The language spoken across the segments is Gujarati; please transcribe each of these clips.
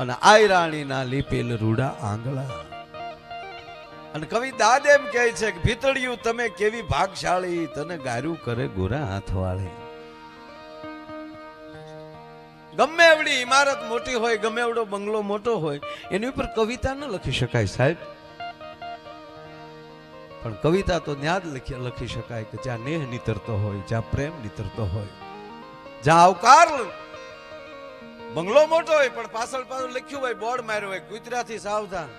અને આયરાણીના લીપેલ રૂડા આંગળા. અને કવિ દાદ એમ કહે છે કે ભીતળિયું તમે કેવી ભાગશાળી, તને ગાર્યું કરે ગોરા હાથવાળે. ગમે એવડી ઇમારત મોટી હોય, ગમે એવડો બંગલો મોટો હોય, એની ઉપર કવિતા ન લખી શકાય સાહેબ. પણ કવિતા તો ત્યાં જ લખી શકાય કે જ્યાં નેહ નીતરતો હોય, જ્યાં પ્રેમ નીતરતો હોય, જ્યાં આવકાર. બંગલો મોટો હોય પણ પાછળ લખ્યું હોય, બોર્ડ માર્યો હોય, કૂતરાથી સાવધાન,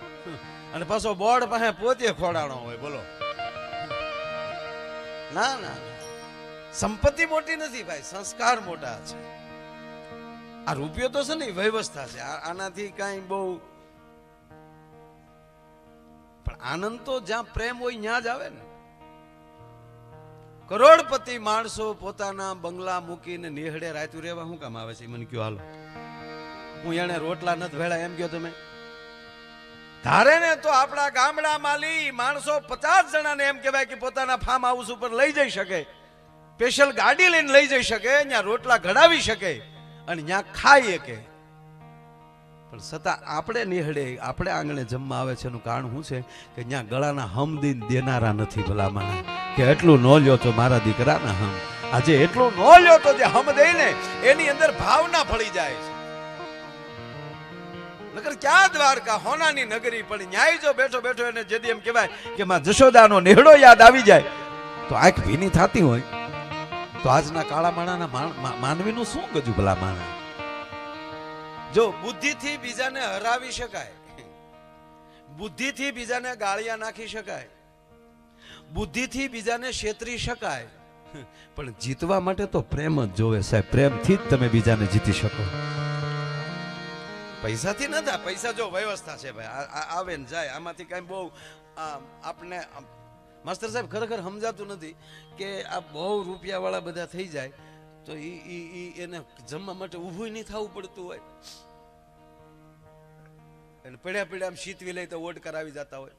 અને પાછો બોર્ડ પાસે પોતે ખોડાણો હોય. બોલો, ના ના, સંપત્તિ મોટી નથી ભાઈ, સંસ્કાર મોટા છે. આ રૂપિયો તો છે ને વ્યવસ્થા છે, આનાથી કઈ બહુ. પણ આનંદ તો જ્યાં પ્રેમ હોય ત્યાં જ આવે ને. કરોડપતિ માણસો પોતાના બંગલા મૂકીને નિહળે રાતું રહેવા શું કામ આવે છે મને કયો? હાલો, હું એને રોટલા નથી ભેળા એમ કયો તમે? ધારે ને તો આપણા ગામડામાં માણસો 50 જણાને એમ કહેવાય કે પોતાના ફાર્મ હાઉસ ઉપર લઈ જઈ શકે, સ્પેશિયલ ગાડી લઈને લઈ જઈ શકે, ત્યાં રોટલા ઘડાવી શકે અને ત્યાં ખાઈ શકે. પણ છતાં આપણે નિહળે, આપણે આંગણે જમવા આવે છે એનું કારણ શું છે કે ત્યાં ગળાના હમદીન દેનારા નથી ભલામણ, કે એટલું નો લ્યો તો મારા દીકરાના હમ. આજે એટલું નો લ્યો તો જે હમ દે ને એની અંદર ભાવના ફળી જાય છે. નકર ક્યાં દ્વારકા હોનાની નગરી, પણ ન્યાય જો બેઠો બેઠો એને જેદી એમ કહેવાય કે માં જશોદાનો નેહડો યાદ આવી જાય તો આંખ ભીની થતી હોય. તો આજના કાળા માણાના માનવીનું શું ગજુ ભલા માણા? જો બુદ્ધિથી બીજાને હરાવી શકાય, બુદ્ધિથી બીજાને ગાળિયા નાખી શકાય, બુદ્ધિથી બીજાને છેતરી શકાય, પણ જીતવા માટે તો પ્રેમ જ જોવે સાહેબ. પ્રેમથી જ તમે બીજાને જીતી શકો, પૈસાથી ન થાય. પૈસા જો વ્યવસ્થા છે ભાઈ, આવે ને જાય, આમાંથી કઈ બહુ આપણે માસ્ટર સાહેબ ખરેખર સમજાતું નથી કે આ બહુ રૂપિયા વાળા બધા થઈ જાય તો એને જમવા માટે ઊભું નહીં થવું પડતું હોય, અને પડ્યા પડ્યા આમ શીતવી લઈ તો ઓટ કરાવી જતા હોય.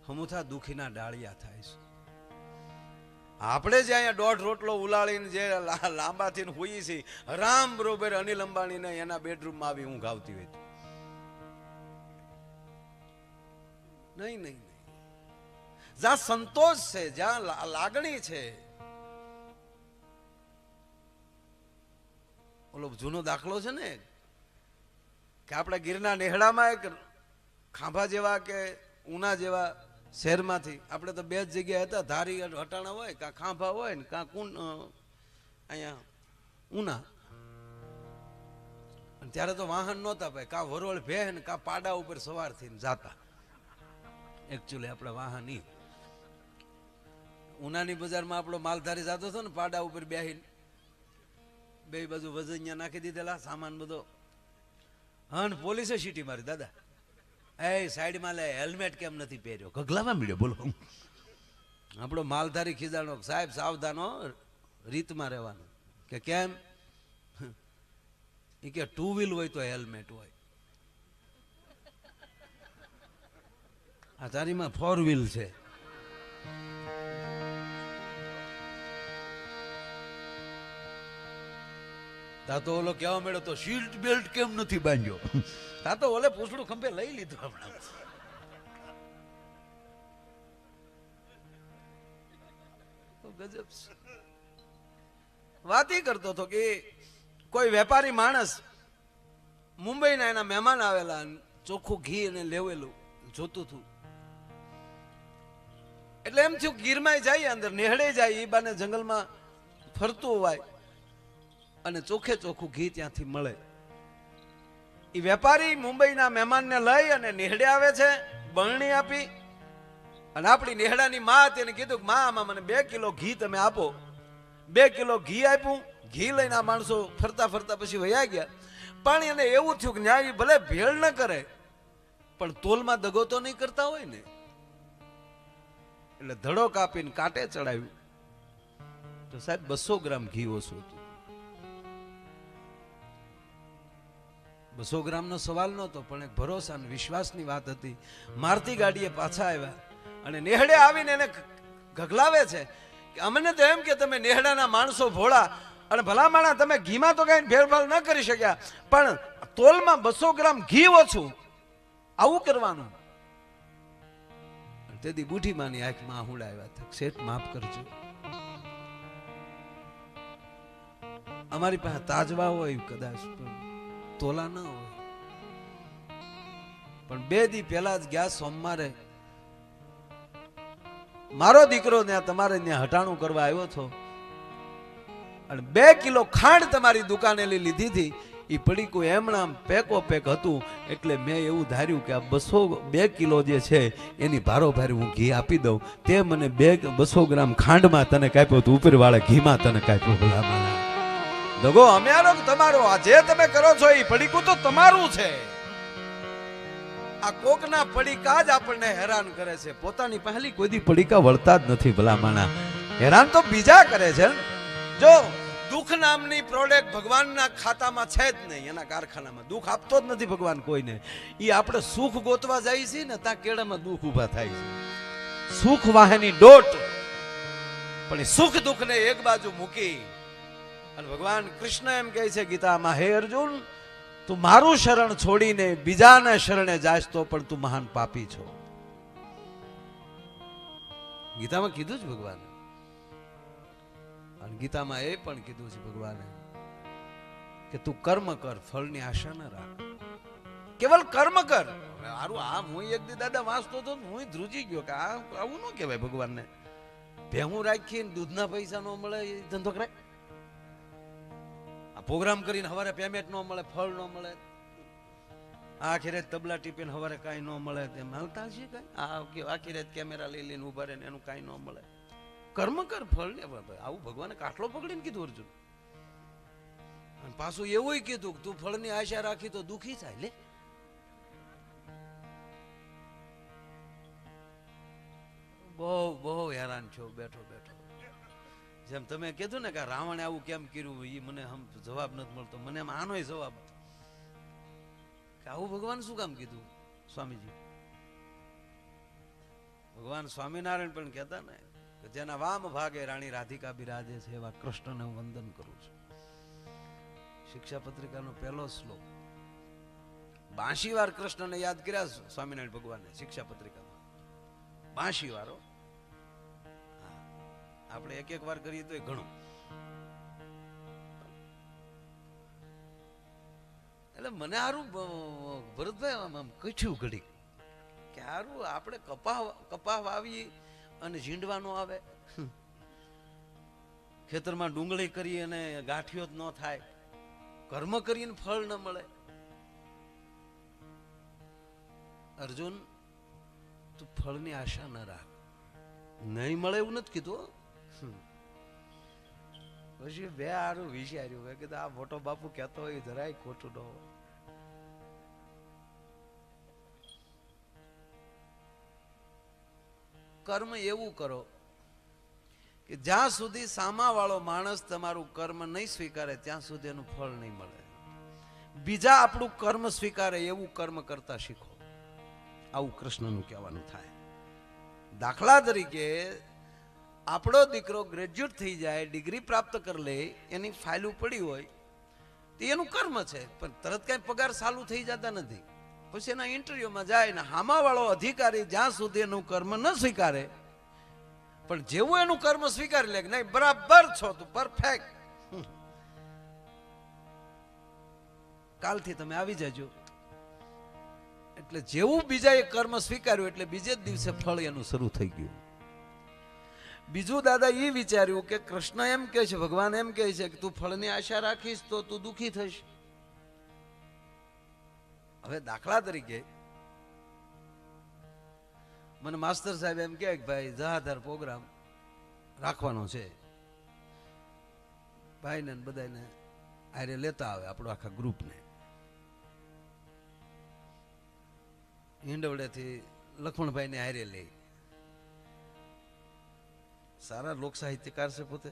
હમુથા દુખીના ડાળિયા થાય છે. આપણે જે અહીંયા 1.5 રોટલો ઉલાળીને જે લાંબા થઈને હોઈએ છીએ, રામ બરોબર અનિલ અંબાણીને એના બેડરૂમમાં આવી ઊંઘ આવતી હોય. નહીં નહીં, જ્યાં સંતોષ છે, જ્યાં લાગણી છે. ઓલો જૂનો દાખલો છે ને કે આપણા ગીરના નેહડામાં એક ખાંભા જેવા કે ઉના જેવા શહેરમાંથી, આપણે તો 2 જ જગ્યાએ હતા, ધારી હટાણા હોય, કાં ખાંભા હોય ને કાં અહીંયા ઉના. ત્યારે તો વાહન નહોતા ભાઈ, કાં વરોળ ભે ને કાં પાડા ઉપર સવાર થઈને જાતા. એકચ્યુઅલી આપણે વાહન ઈ ઉનાની બજારમાં આપણો માલધારી જતો હતો ને પાડા ઉપર બેહીને, બે બાજુ વજનિયા નાખી દીધેલા, સામાન બધો. હા, પોલીસે સીટી મારી, દાદા એ સાઈડમાં લે, હેલ્મેટ કેમ નથી પહેર્યો? ગગલામાં મળ્યો. બોલો, આપણો માલધારી ખીજાણો, સાહેબ સાવધાનો, રીતમાં રહેવાનું. કે કેમ? એ કે 2 વ્હીલ હોય તો હેલ્મેટ હોય, આ તારીમાં 4 વ્હીલ છે. તા તો ઓલો કેવા મળ્યો તો સીટ બેલ્ટ કેમ નથી બાંધ્યો? તા તો ઓલે પૂછડું ખંભે લઈ લીધું હમણાં. ગજબ વાત ઈ કરતો હતો કે કોઈ વેપારી માણસ મુંબઈના એના મહેમાન આવેલા, ચોખ્ખું ઘી અને લેવેલું જોતું હતું. એટલે એમ થયું ગીરમાં જાય, અંદર નેહડે જાય, એ બાને જંગલમાં ફરતું હોય અને ચોખ્ખે ચોખ્ખું ઘી ત્યાંથી મળે. એ વેપારી મુંબઈના મહેમાનને લઈ અને નેહડે આવે છે, બરણી આપી, અને આપણી નેહડાની માં તેને કીધું કે માં આમાં મને 2 કિલો ઘી તમે આપો. 2 કિલો ઘી આપ્યું. ઘી લઈને આ માણસો ફરતા ફરતા પછી વયા ગયા. પણ એને એવું થયું કે ન્યાય ભલે ભેળ ન કરે પણ તોલમાં દગો તો નહીં કરતા હોય ને, એટલે ધડો કાપીને કાંટે ચડાવ્યું તો સાહેબ 200 ગ્રામ ઘી ઓછું હતું. 200 ગ્રામનો સવાલ નહોતો, પણ એક ભરોસા અને વિશ્વાસની વાત હતી. મારતી ગાડીએ પાછા આવ્યા અને નેહડે આવીને એને ગગલાવે છે કે અમને તો એમ કે તમે નેહડાના માણસો ભોળા, અને ભલા માણા તમે ઘીમાં તો કઈ ફેરફાર ન કરી શક્યા, પણ તોલમાં 200 ગ્રામ ઘી ઓછું, આવું કરવાનું. તેથી બુઢી માની આંખમાં આહુડા આવ્યા હતા, શેઠ માફ કરજો, અમારી પાસે તાજવા હોય કદાચ પણ તોલા ન હોય. પણ 2 દી પહેલા જ ગયા સોમવારે મારો દીકરો ત્યાં તમારે ત્યાં હટાણું કરવા આવ્યો હતો અને 2 કિલો ખાંડ તમારી દુકાને લીધી હતી. એ પડીકું એમણામ પેકો પેક હતું, એટલે મેં એવું ધાર્યું કે આ 2 કિલો જે છે એની ભારોભારી હું ઘી આપી દઉં. તે મને 200 ગ્રામ ખાંડમાં તને કાપ્યો તો ઉપરવાળા ઘીમાં તને કાપ્યો. ભલા માણા દગો અમારો તમારો, આ જે તમે કરો છો એ પડીકું તો તમારું છે. આ કોકના પડીકા જ આપણને હેરાન કરે છે, પોતાની પહેલી કોઈ દી પડીકા વળતા જ નથી. ભલા માણા હેરાન તો બીજા કરે છે. જો દુઃખ નામની પ્રોડક્ટ ભગવાનના ખાતામાં છે જ નહીં, એના કારખાનામાં દુઃખ આપતો જ નથી ભગવાન કોઈને. એ આપણે સુખ ગોતવા જાય છે ને ત્યાં કેળામાં દુઃખ ઊભા થાય છે. સુખ વાહેની ડોટ, પણ સુખ દુઃખને એક બાજુ મૂકી અને ભગવાન કૃષ્ણ એમ કહે છે ગીતામાં, હે અર્જુન, તું મારું શરણ છોડીને બીજાના શરણે જાશ તો પણ તું મહાન પાપી છો. ગીતામાં કીધું જ ભગવાને, અને ગીતામાં એ પણ કીધું છે ભગવાને કે તું કર્મ કર, ફળની આશા ન રાખ, કેવલ કર્મ કર. હારું આ હું એક દી દાદા વાંચતો હતો, હું ધ્રુજી ગયો કે આ આવું ન કહેવાય ભગવાનને. ભેહું રાખીને દૂધના પૈસા ન મળે એ ધંધો કરાય? આ પ્રોગ્રામ કરીને હવારે પેમેન્ટ ન મળે, ફળ ન મળે, આખી રાત તબલા ટીપીને હવારે કાંઈ ન મળે, તેમ હાલતા છે કઈ? આખી રાત કેમેરા લઈ લઈને ઉભા રહે ને એનું કાંઈ ન મળે. કર્મ કર, ફળ ને. આવું ભગવાને કાટલો પકડીને કીધું અર્જુન. અને પાછું એવું કીધું કે તું ફળની આશા રાખી તો દુખી થાય. લે બહુ હેરાન છો બેઠો બેઠો. જેમ તમે કીધું ને કે રાવણે આવું કેમ કર્યું, એ મને જવાબ નથી મળતો. મને આનોય જવાબ કે આવું ભગવાન શું કામ કીધું. સ્વામીજી ભગવાન સ્વામિનારાયણ પણ કહેતા ને કે જેના વામ ભાગે રાણી રાધિકા બિરાજે છે એવા કૃષ્ણને હું વંદન કરું છું. શિક્ષા પત્રિકાનો પહેલો શ્લોક 82 વાર કૃષ્ણને યાદ કર્યા સ્વામિનારાયણ ભગવાને શિક્ષા પત્રિકામાં. 82 વારો. આપણે એક વાર કરીએ તો ઘણું. એટલે મને હારું ભરતભાઈ આમ કચ્યું ઘડી કે હારું આપણે કપા વાવી અને ઝીંડવાનો આવે, ખેતરમાં ડુંગળી કરી અને ગાંઠિયો જ ન થાય, કર્મ કરીને ફળ ન મળે. અર્જુન, તું ફળની આશા ન રાખ, નહીં મળે એવું નથી કીધું. પછી બે હારું વિચાર્યું, મેં કીધું આ મોટો બાપુ કહેતો હોય જરાય ખોટું ન હોય. કર્મ એવું કરો કે જ્યાં સુધી સામા વાળો માણસ તમારું કર્મ નહીં સ્વીકારે ત્યાં સુધી એનું ફળ નહીં મળે. બીજા આપણું કર્મ સ્વીકારે એવું કર્મ કરતા શીખો. આવું કૃષ્ણનું કહેવાનું થાય. દાખલા તરીકે આપણો દીકરો ગ્રેજ્યુએટ થઈ જાય, ડિગ્રી પ્રાપ્ત કરી લે, એની ફાઇલો પડી હોય તો એનું કર્મ છે, પણ તરત કઈ પગાર ચાલુ થઈ જતા નથી. પછી એના ઇન્ટરવ્યુમાં જાય ને હામાવાળો અધિકારી જ્યાં સુધી એનું કર્મ ન સ્વીકારે, પણ જેવું એનું કર્મ સ્વીકારી લે કે નહીં બરાબર છો તું પરફેક્ટ, કાલથી તમે આવી જજો. એટલે જેવું બીજાએ કર્મ સ્વીકાર્યું એટલે બીજે જ દિવસે ફળ એનું શરૂ થઈ ગયું. બીજું દાદા એ વિચાર્યું કે કૃષ્ણ એમ કહે છે, ભગવાન એમ કહે છે કે તું ફળની આશા રાખીશ તો તું દુઃખી થઈશ. હવે દાખલા તરીકે મને માસ્ટર સાહેબ એમ કહે કે ભાઈ જહાધાર પ્રોગ્રામ રાખવાનો છે, ભાઈને બધાને આરે લેતા આવે આપણું આખા ગ્રુપને. હિંડવડેથી લક્ષ્મણભાઈને હારે લે, સારા લોક સાહિત્યકાર છે પોતે.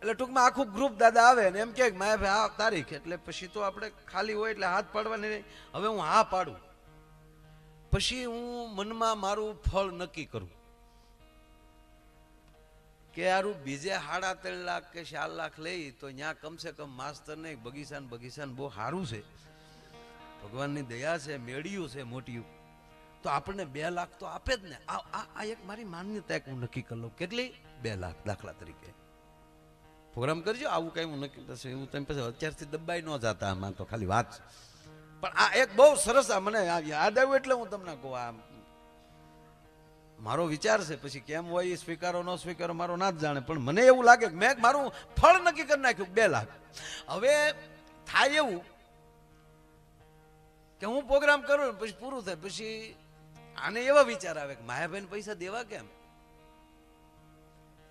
એટલે ટૂંકમાં આખું ગ્રુપ દાદા આવે ને એમ કે માયા ભાઈ આ તારીખ, એટલે પછી તો આપણે ખાલી હોય એટલે હાથ પાડવાની નહીં. હવે હું હા પાડું, પછી હું મનમાં મારું ફળ નક્કી કરું કે યારું બીજે 3.5 લાખ કે 4 લાખ લઈ તો ત્યાં કમસે કમ માસ્તર ને બગીચાન બહુ સારું છે, ભગવાનની દયા છે, મેળ્યું છે મોટિયું, તો આપણને 2 લાખ તો આપે જ ને. આ એક મારી માન્યતા એક હું નક્કી કરી લઉં. કેટલી? 2 લાખ દાખલા તરીકે. પ્રોગ્રામ કરજો, આવું કઈ હું નક્કી થશે એવું તમે પછી અત્યારથી દબાઈ ન જતા, આમાં તો ખાલી વાત. પણ આ એક બહુ સરસ આ મને યાદ આવ્યું એટલે હું તમને કહું, આ મારો વિચાર છે, પછી કેમ હોય એ સ્વીકારો ન સ્વીકારો મારો ના જ જાણે, પણ મને એવું લાગે કે મેં મારું ફળ નક્કી કરી નાખ્યું 2 લાખ. હવે થાય એવું કે હું પ્રોગ્રામ કરું ને પછી પૂરું થાય, પછી આને એવા વિચાર આવે કે માયાભાઈને પૈસા દેવા કેમ,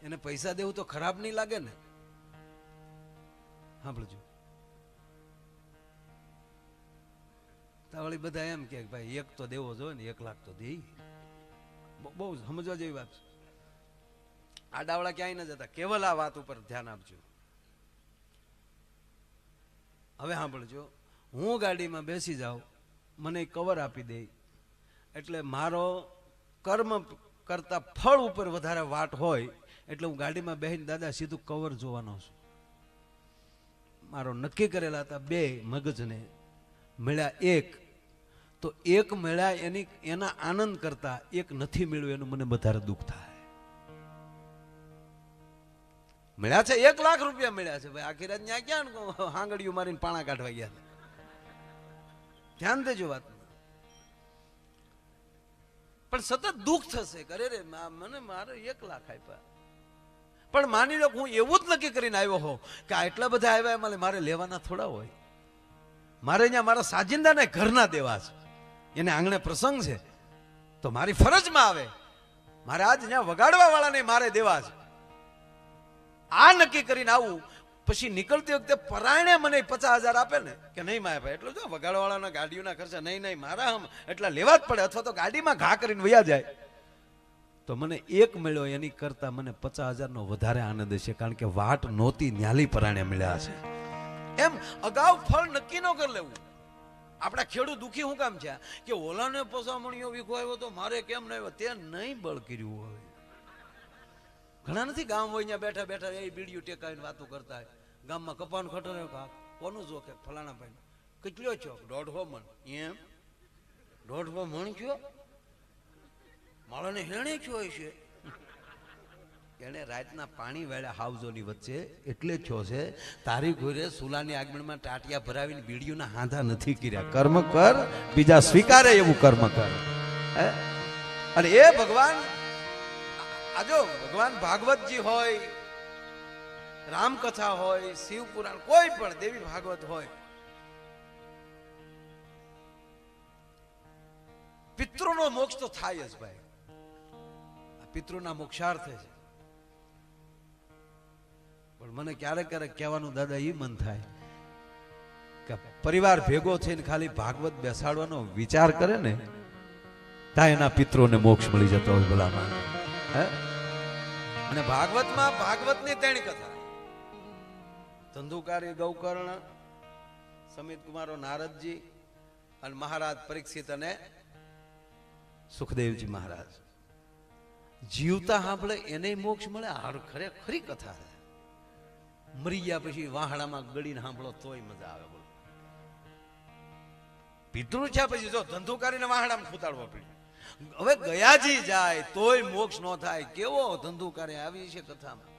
એને પૈસા દેવું તો ખરાબ નહીં લાગે ને. સાંભળજો, વળી બધા એમ કે ભાઈ એક તો દેવો જોઈએ ને, 1 લાખ તો દે. બહુ સમજવા જેવી વાત છે. આડાવડા ક્યાંય ન જતા, કેવલ આ વાત ઉપર ધ્યાન આપજો. હવે સાંભળજો, હું ગાડીમાં બેસી જાઉં, મને કવર આપી દે, એટલે મારો કર્મ કરતા ફળ ઉપર વધારે વાટ હોય, એટલે હું ગાડીમાં બેસીને દાદા સીધું કવર જોવાનો છું. મારો નક્કી કરેલા હતા 2 મગજને, મળ્યા 1, તો 1 મળ્યા એના આનંદ કરતા 1 નથી મળ્યું એનું મને વધારે દુઃખ થાય. મળ્યા છે 1 લાખ રૂપિયા મળ્યા છે ભાઈ, આખી રાત ત્યાં ક્યાં હાંગડિયું મારીને પાણા કાઢવા ગયા. ધ્યાન દેજો વાત. પણ સતત દુઃખ થશે, કરે રે મને મારે 1 લાખ આપ્યા. પણ માની લો હું એવું જ નક્કી કરીને આવ્યો હો કે આટલા બધા આવ્યા એમાં મારે લેવાના થોડા હોય. મારે અહીંયા મારા સાજિંદાને ઘરના દેવા છે, એને આંગણે પ્રસંગ છે, તો મારી ફરજમાં આવે મારે આજ ત્યાં વગાડવા વાળાને મારે દેવા છે. આ નક્કી કરીને આવું, પછી નીકળતી વખતે પરાયણે મને 50,000 આપે ને કે નહીં માયા ભાઈ, એટલે જો વગાડવાળાના ગાડીઓના ખર્ચા નહીં મારા હમ એટલા લેવા જ પડે, અથવા તો ગાડીમાં ઘા કરીને વયા જાય, તો મને 1 મળ્યો એની કરતા મને 50,000 નો વધારે આનંદ છે, કારણ કે વાટ નહોતી ન્યાલી પરાણે મળ્યા છે. એમ અગાઉ ફળ નક્કી ન કરી લેવું. આપણા ખેડૂત દુખી શું કામ છે કે ઓલાને પસામણીઓ વીખો આવ્યો તો મારે કેમ ન આવ્યો, તે નહીં બળ કર્યું હોય. ઘણા નથી ગામ હોય ત્યાં બેઠા બેઠા એ બીડીયું ટેકાવીને વાતો કરતા હોય. ગામમાં કપાન ખટરે કોનું જો કે ફલાણા ભાઈ કેટલો છો, 1.5 મણ. એમ 1.5 મણ કયો, માળાને હેણે કયો છે, એને રાતના પાણી વેળા હાવજોની વચ્ચે એટલે થયો છે. તારી ઘોરે સુલાની આગમનમાં ટાટિયા ભરાવીને બીડીઓના હાંધા નથી કર્યા. કર્મ કર, બીજા સ્વીકારે એવું કર્મ કર. અને એ ભગવાન, આજો ભગવાન ભાગવતજી હોય, રામકથા હોય, શિવ પુરાણ, કોઈ પણ દેવી ભાગવત હોય, પિતૃનો મોક્ષ તો થાય જ ભાઈ. પિતૃના મોક્ષાર્થે છે. પણ મને ક્યારેક કહેવાનું દાદા એ મન થાય કે પરિવાર ભેગો થઈને ખાલી ભાગવત બેસાડવાનો વિચાર કરે ને, ત્યાં એના પિતૃને મોક્ષ મળી જતો હોય ભલામાં. અને ભાગવતમાં ભાગવતની 3 કથા, ધંધુકારી ગૌકર્ણ, સમિત કુમારો નારદજી, અને મહારાજ પરીક્ષિત અને સુખદેવજી મહારાજ. જીવતા સાંભળે એને મોક્ષ મળે. ખરી કથા છે. મરી ગયા પછી વાહડામાં ગળીને સાંભળો તોય મજા આવે. બોલો, પિતૃ છે પછી જો ધંધુકારીને વાહડામાં ફૂતાડવો પડ્યો. હવે ગયાજી જાય તોય મોક્ષ ન થાય. કેવો ધંધુકારી આવી છે કથામાં.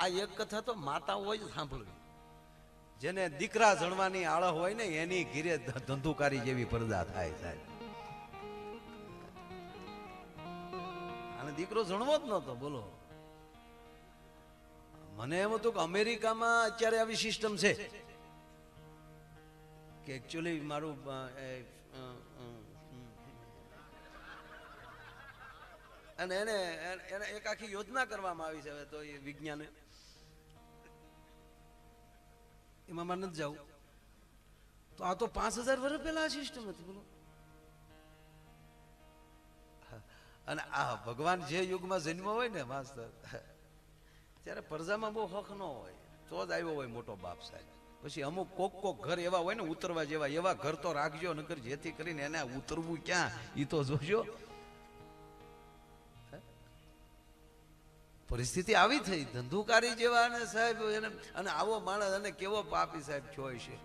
આ એક કથા તો માતા હોય જ સાંભળવી. જેને દીકરા જણવાની આળહ હોય ને એની ઘીરે ધંધુકારી જેવી પરદા થાય સાહેબ. અને દીકરો જણવો જ નતો. બોલો, મને એમ હતું કે અમેરિકામાં અત્યારે આવી સિસ્ટમ છે કે એકચ્યુઅલી મારું અને એને એક આખી યોજના કરવામાં આવી છે. હવે તો એ વિજ્ઞાન એમાં મારે નથી જવું. તો આ તો 5,000 વર્ષ પહેલા આ સિસ્ટમ હતી. બોલો, અને આ ભગવાન જે યુગમાં જન્મ હોય ને માસ્તર, ત્યારે પ્રજામાં બહુ હક ન હોય તો જ આવ્યો હોય મોટો બાપ સાહેબ. પછી અમુક કોક ઘર એવા હોય ને ઉતરવા જેવા, એવા ઘર તો રાખજો, નકર જેથી કરીને એને ઉતરવું ક્યાં એ તો જોજો. પરિસ્થિતિ આવી થઈ, ધંધુકારી જેવા અને સાહેબ એને, અને આવો માણસ અને કેવો પાપી સાહેબ થયો છે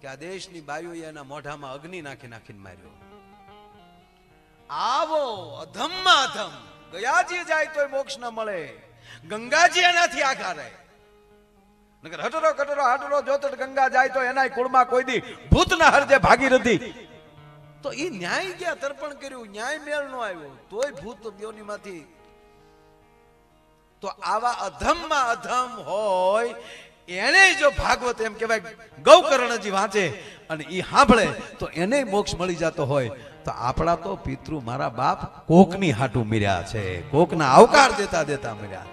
કે આ દેશની બાયુએ એના મોઢામાં અગ્નિ નાખી નાખીને માર્યો. આવો અધમમાં અધમ, ગયાજી જાય તોય મોક્ષ ન મળે, ગંગાજી એનાથી આઘા રહે. નકર હટરો કટરો હાટરો જોતટ ગંગા જાય તો એના કુળમાં કોઈ દી ભૂત ના હરજે ભાગીરથી. તો એ ન્યાય ક્યાં તર્પણ કર્યું, ન્યાય મેળ નો આવ્યો, તોય ભૂત યોનીમાંથી. તો આવા અધમમાં અધમ હોય એને જો ભાગવત એમ કહેવાય ગૌકર્ણજી વાંચે અને એ સાંભળે તો એને મોક્ષ મળી જતો હોય. તો આપણા તો પિતૃ મારા બાપ કોકની હાટું મર્યા છે, કોકના આવકાર દેતા દેતા મર્યા.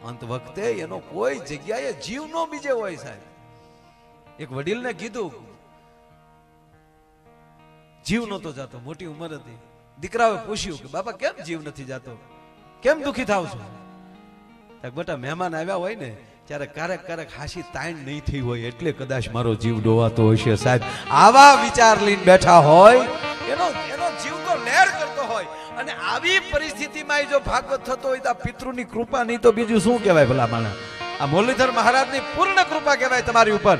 અંત વખતે એનો કોઈ જગ્યાએ જીવ નો બીજે હોય સાહેબ. એક વડીલને કીધું, જીવ નતો જાતો, મોટી ઉંમર હતી. દીકરાએ પૂછ્યું કે બાપા કેમ જીવ નથી જાતો, કેમ દુખી થાવ છો? બેટા મહેમાન આવ્યા હોય ને ત્યારે ક્યારેક ક્યારેક હાસી તાણ નહીં થઈ હોય એટલે કદાચ મારો જીવ ડોવાતો હશે સાહેબ. આવા વિચાર લઈને બેઠા હોય એનો જીવ તો લહેર કરતો હોય. અને આવી પરિસ્થિતિમાં જો ભાગવત થતો હોય તો પિતૃની કૃપા નહીં તો બીજું શું કહેવાય ભલા માણસ? આ મુરલીધર મહારાજની પૂર્ણ કૃપા કહેવાય તમારી ઉપર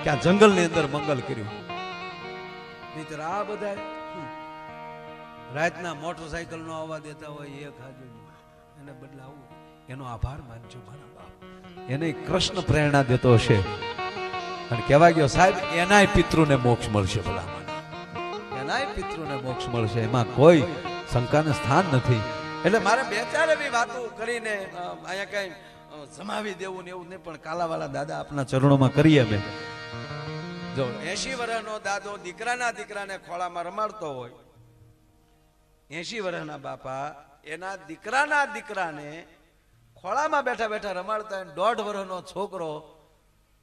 કે આ જંગલની અંદર મંગલ કર્યું. નહીતર આ બધા રાતના મોટરસાયકલ નો આવવા દેતા હોય એક હાજુ એને બદલે આવું. એનો આભાર માનજો મારા બાપ, એને કૃષ્ણ પ્રેરણા દેતો હશે અને કહેવા ગયો સાહેબ એનાય પિતૃને મોક્ષ મળશે. ભલા એનાય પિતૃને મોક્ષ મળશે, એમાં કોઈ શંકાને સ્થાન નથી. એટલે મારે બે ચાર એવી વાતો કરીને અહીંયા કઈ સમાવી દેવું ને એવું નહીં, પણ કાલાવાળા દાદા આપના ચરણોમાં કરીએ. અમે જો 80 વર્ષનો દાદો દીકરાને ખોળામાં રમાડતો હોય, 80 વર્ષના બાપા એના દીકરાને ખોળામાં બેઠા બેઠા રમાડતા હોય. 1.5 વર્ષનો છોકરો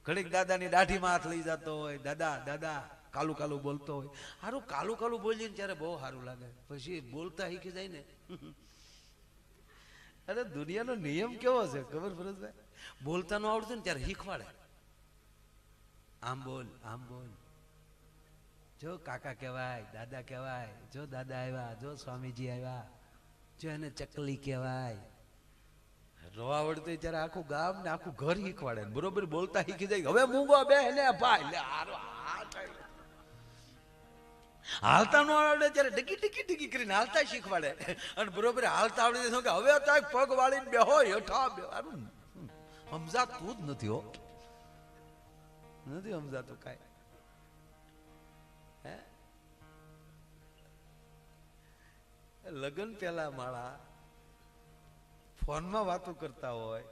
ઘડીક દાદાની દાઢીમાં હાથ લઈ જતો હોય, દાદા દાદા કાલું કાલું બોલતો હોય. સારું કાલું કાલું બોલીને ત્યારે બહુ સારું લાગે, પછી બોલતા શીખી જાય ને. અરે દુનિયાનો નિયમ કેવો છે ખબર ફરજભાઈ? બોલતા ન આવડતું ને ત્યારે શીખવાડે. આમ બોલ, આમ બોલ, જો કાકા કહેવાય, દાદા કહેવાય, જો દાદા આવ્યા, જો સ્વામીજી આવ્યા, જો એને ચકલી કહેવાય. રોવા આવડતું ત્યારે આખું ગામ ને આખું ઘર શીખવાડે, બરોબર બોલતા શીખી જાય. હવે મૂંગો બે ને ભાઈ હાલતા નો આવડે ત્યારે ડીકી ડીકી ડીકી કરીને હાલતા શીખવાડે, અને બરોબર હાલતા આવડી દે કે હવે તો પગ વાળીને બેહો હેઠા બેહારું. સમજાતું જ નથી હો, નથી સમજાતું કાંઈ. લગ્ન પેલા માળા ફોનમાં વાતો કરતા હોય,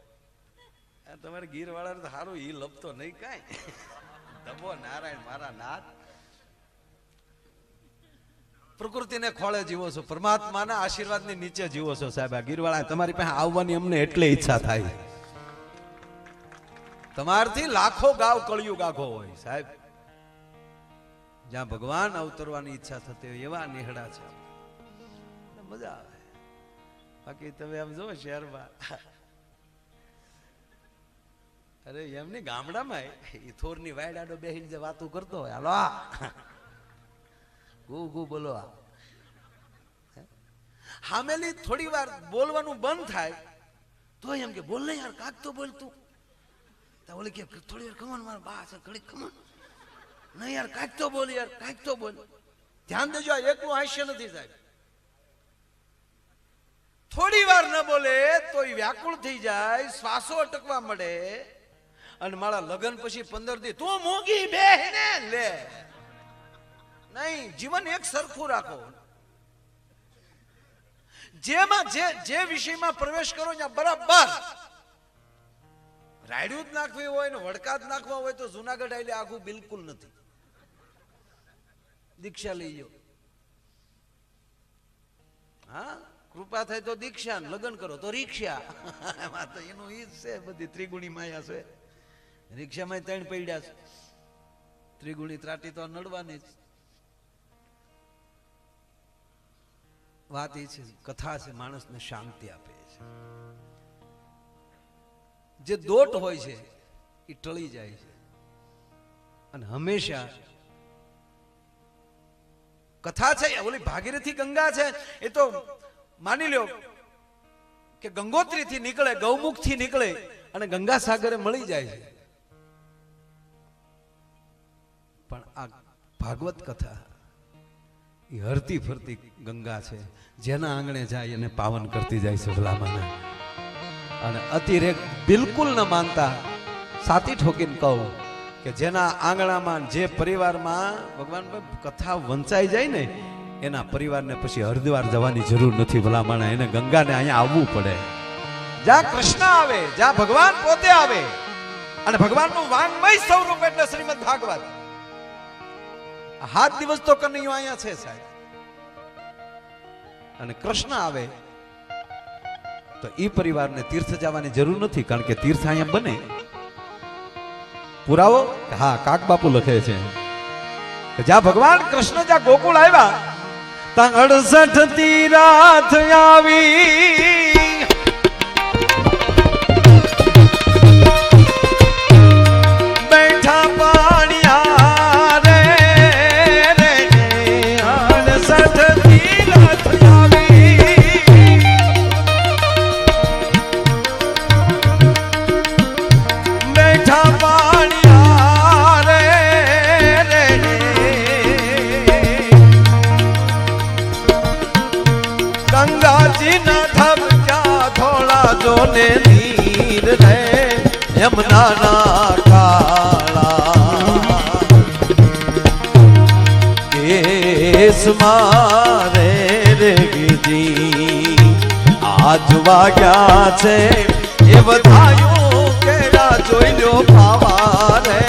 તમારે ગીર વાળા તો સારું ઈ લપતો નહીં કાંઈ. ધબો નારાયણ મારા નાથ. પ્રકૃતિને ખોળે જીવો છો, પરમાત્માના આશીર્વાદની નીચે જીવો છો સાહેબ. આ ગીરવાળા તમારી પાસે આવવાની અમને એટલે ઈચ્છા થાય. તમારથી લાખો ગાવ કળિયુગ આખો હોય સાહેબ. જ્યાં ભગવાન અવતરવાની ઈચ્છા થતી હોય એવા નેહડા છે, મજા આવે. બાકી તમે આમ જો શહેરમાં, અરે એમની ગામડામાં એ થોરની વાયડાડો બેહીને જે વાતો કરતો હોય, હાલો ગુ ગુ બોલો, હામેલી થોડી વાર બોલવાનું બંધ થાય તો એમ કે બોલ ને યાર, કાક તો બોલ તું. ઓલી કે થોડી વાર કમન મારા બા છે ઘડી કમન, નહીં યાર કાક તો બોલ, યાર કાક તો બોલ. ધ્યાન દેજો, આ એકલું હાસ્ય નથી સાહેબ. થોડી વાર ન બોલે તો એ વ્યાકુળ થઈ જાય, શ્વાસો અટકવા મળે. અને મારા લગ્ન પછી 15 દી તું મોંઘી બેહને લે. નહીં, જીવન એક સરખું રાખો. જેમાં જે વિષયમાં પ્રવેશ કરો ત્યાં બરાબર રાયડું જ નાખવી હોય ને વડકા જ નાખવા હોય તો જુનાગઢ આile આખું બિલકુલ નથી. દીક્ષા લઈ લો. હા, કૃપા થાય તો દીક્ષા, લગ્ન કરો તો રિક્ષા. એમાં તો એનું ઈ જ છે, બધી ત્રિગુણી માયા છે. રિક્ષામાં 3 પૈડ્યા છે, ત્રિગુણી ત્રાટી તો નડવાની જ. વાત એ છે, કથા છે, માણસને શાંતિ આપે છે. જે દોટ હોય છે એ ટળી જાય છે. અને હંમેશા કથા છે, ઓલી ભાગીરથી ગંગા છે, એ તો માની લ્યો કે ગંગોત્રી થી નીકળે, ગૌમુખ થી નીકળે અને ગંગા સાગરે મળી જાય છે. પણ આ ભાગવત કથા એ હરતી ફરતી ગંગા છે, જેના આંગણે જાય એને પાવન કરતી જાય છે ભલામાને. અને અતિરેક બિલકુલ ન માનતા સાતી ઠોકીને કહું કે જેના આંગણામાં જે પરિવારમાં ભગવાન કથા વંચાઈ જાય ને એના પરિવારને પછી હરિદ્વાર જવાની જરૂર નથી ભલામણા, એને ગંગાને અહીંયા આવવું પડે. જ્યાં કૃષ્ણ આવે, જ્યાં ભગવાન પોતે આવે અને ભગવાનનું વાંગમય સ્વરૂપ એટલે શ્રીમદ ભાગવત. 7 દિવસ તો કનૈયો અહીંયા છે સાહેબ. અને કૃષ્ણ આવે તો ઈ પરિવારને તીર્થ જવાની જરૂર નથી, કારણ કે તીર્થ અહીંયા બને. પુરાવો? હા, કાક બાપુ લખે છે કે જ્યાં ભગવાન કૃષ્ણ જ્યાં ગોકુળ આવ્યા ત્યાં 68 તીરાથ આવી, બેઠા પાણિયા રે રે 68 તીરાથ આવી, બેઠા પાણિયા રે રે ગંગાજી ના ધબક્યા થોડા જોને નીર રે યમુના ના કાળા કેસ મારે રે ગીજી આજ વાગ્યા છે એ બધાયું કેરા જોઈ લ્યો પાવા રે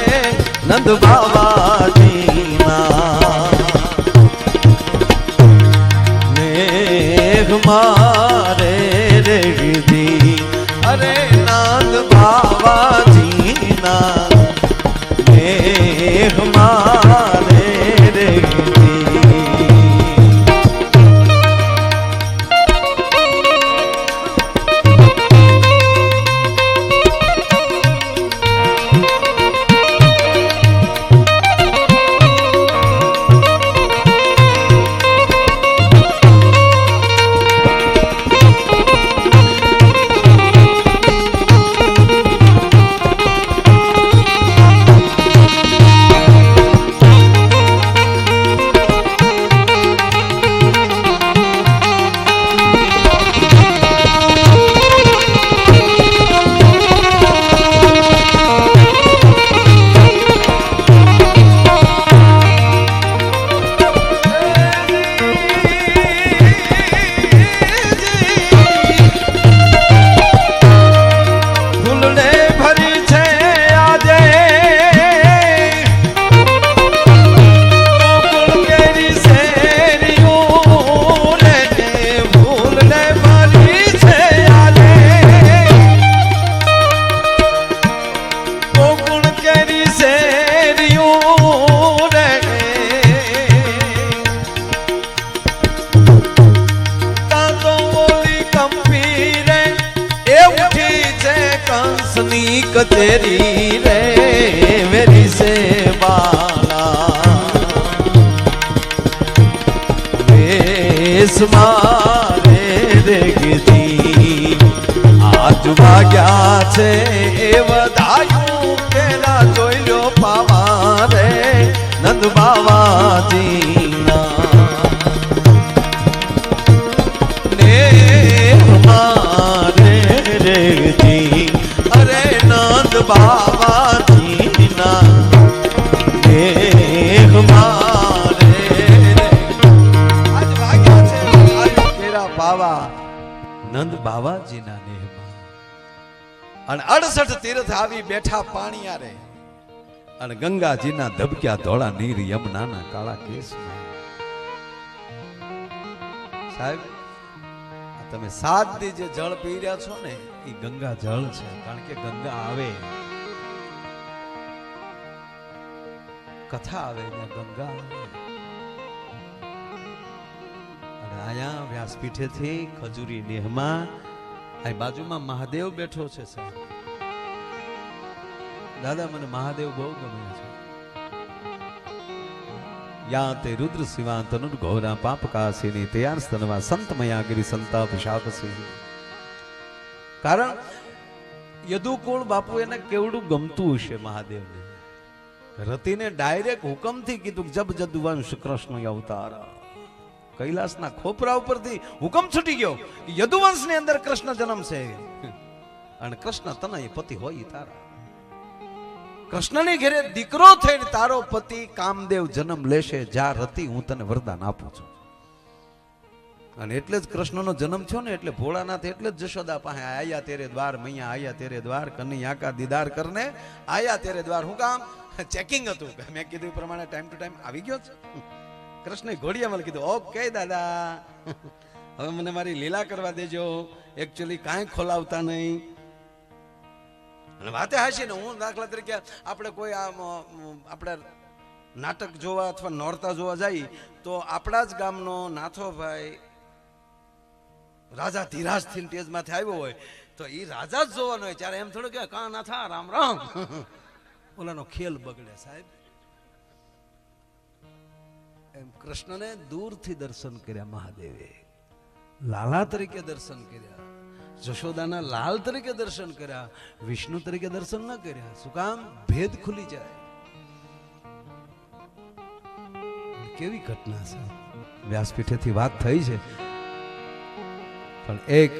નંદ બાબાજીના મારે રે ગીધી અરે નાદ બાવાજીના મેઘ મારે રે કચેરી રે મેરી સે બાલા વેસ મારે રે ગીધી આજ વાગ્યા છે એ વધાયું પેલા જોઈ લો પાવા રે નંદ બાવાજીના ને મારે રે ગીધી અરે નંદ બાવાજીના મેઘ મારે આજ વાગ્યા છે કેરા પાવા નંદ બાવાજીના નેહમાં. અને 68 તીર્થ આવી બેઠા પાણીયા રે અને ગંગાજીના ધબક્યા ધોળા નીર યમુનાના કાળા કેસમાં. સાહેબ તમે 7 દી જે જળ પી રહ્યા છો ને એ ગંગા જળ છે, કારણ કે ગંગા આવે, કથા આવે ને ગંગા આવે. અને આયા વ્યાસપીઠેથી ખજૂરી નેહમાં આ બાજુમાં મહાદેવ બેઠો છે સાહેબ. દાદા મને મહાદેવ બહુ ગમે છે. યા તે રુદ્ર શિવા તનુર ઘોરા પાપ કાસીની તૈયાર સ્તનવા સંત મયા ગિરી સંતાપ શાપસી કારણ યદુકુળ બાપુ એને કેવડું ગમતું હશે મહાદેવને. રતિને ડાયરેક્ટ હુકમથી કીધું જબ જદુવંશ કૃષ્ણ અવતાર. કૈલાસના ખોપરા ઉપરથી હુકમ છૂટી ગયો યદુવંશની અંદર કૃષ્ણ જન્મ છે અને કૃષ્ણ તનય પતિ હોય તારા. કૃષ્ણની ઘેરે દીકરો થઈને તારો પતિ કામદેવ જન્મ લેશે. જા રતિ હું તને વરદાન આપું છું. અને એટલે જ કૃષ્ણનો જન્મ થયો ને એટલે ભોળાનાથ એટલે જ જશોદા પાસે આયા તેરે દ્વાર મૈયા આયા તેરે દ્વાર કનૈયા કા દીદાર કરને આયા તેરે દ્વાર. હું કામ ચેકિંગ હતું મેં કીધું એ પ્રમાણે ટાઈમ ટુ ટાઈમ આવી ગયો છે. કૃષ્ણે ઘોડિયામાં કીધું ઓકે દાદા હવે મને મારી લીલા કરવા દેજો. એકચ્યુઅલી કાંઈ ખોલાવતા નહીં. અને વાતે હાશી ને હું દાખલા તરીકે આપણે કોઈ આપણે નાટક જોવા અથવા નોરતા જોવા જાય તો આપણા જ ગામનો નાથોભાઈ રાજા ધીરાજ થી તેજમાંથી આવ્યો હોય તો એ રાજા જ જોવાનો હોય. ત્યારે એમ થોડું કે કા નાથા રામ રામ ઓલાનો ખેલ બગડે સાહેબ. એમ કૃષ્ણને દૂરથી દર્શન કર્યા મહાદેવે. લાલા તરીકે દર્શન કર્યા, જશોદાના લાલ તરીકે દર્શન કર્યા, વિષ્ણુ તરીકે દર્શન ન કર્યા. શું કામ? ભેદ ખુલી જાય. કેવી ઘટના છે. વ્યાસપીઠેથી વાત થઈ છે પણ એક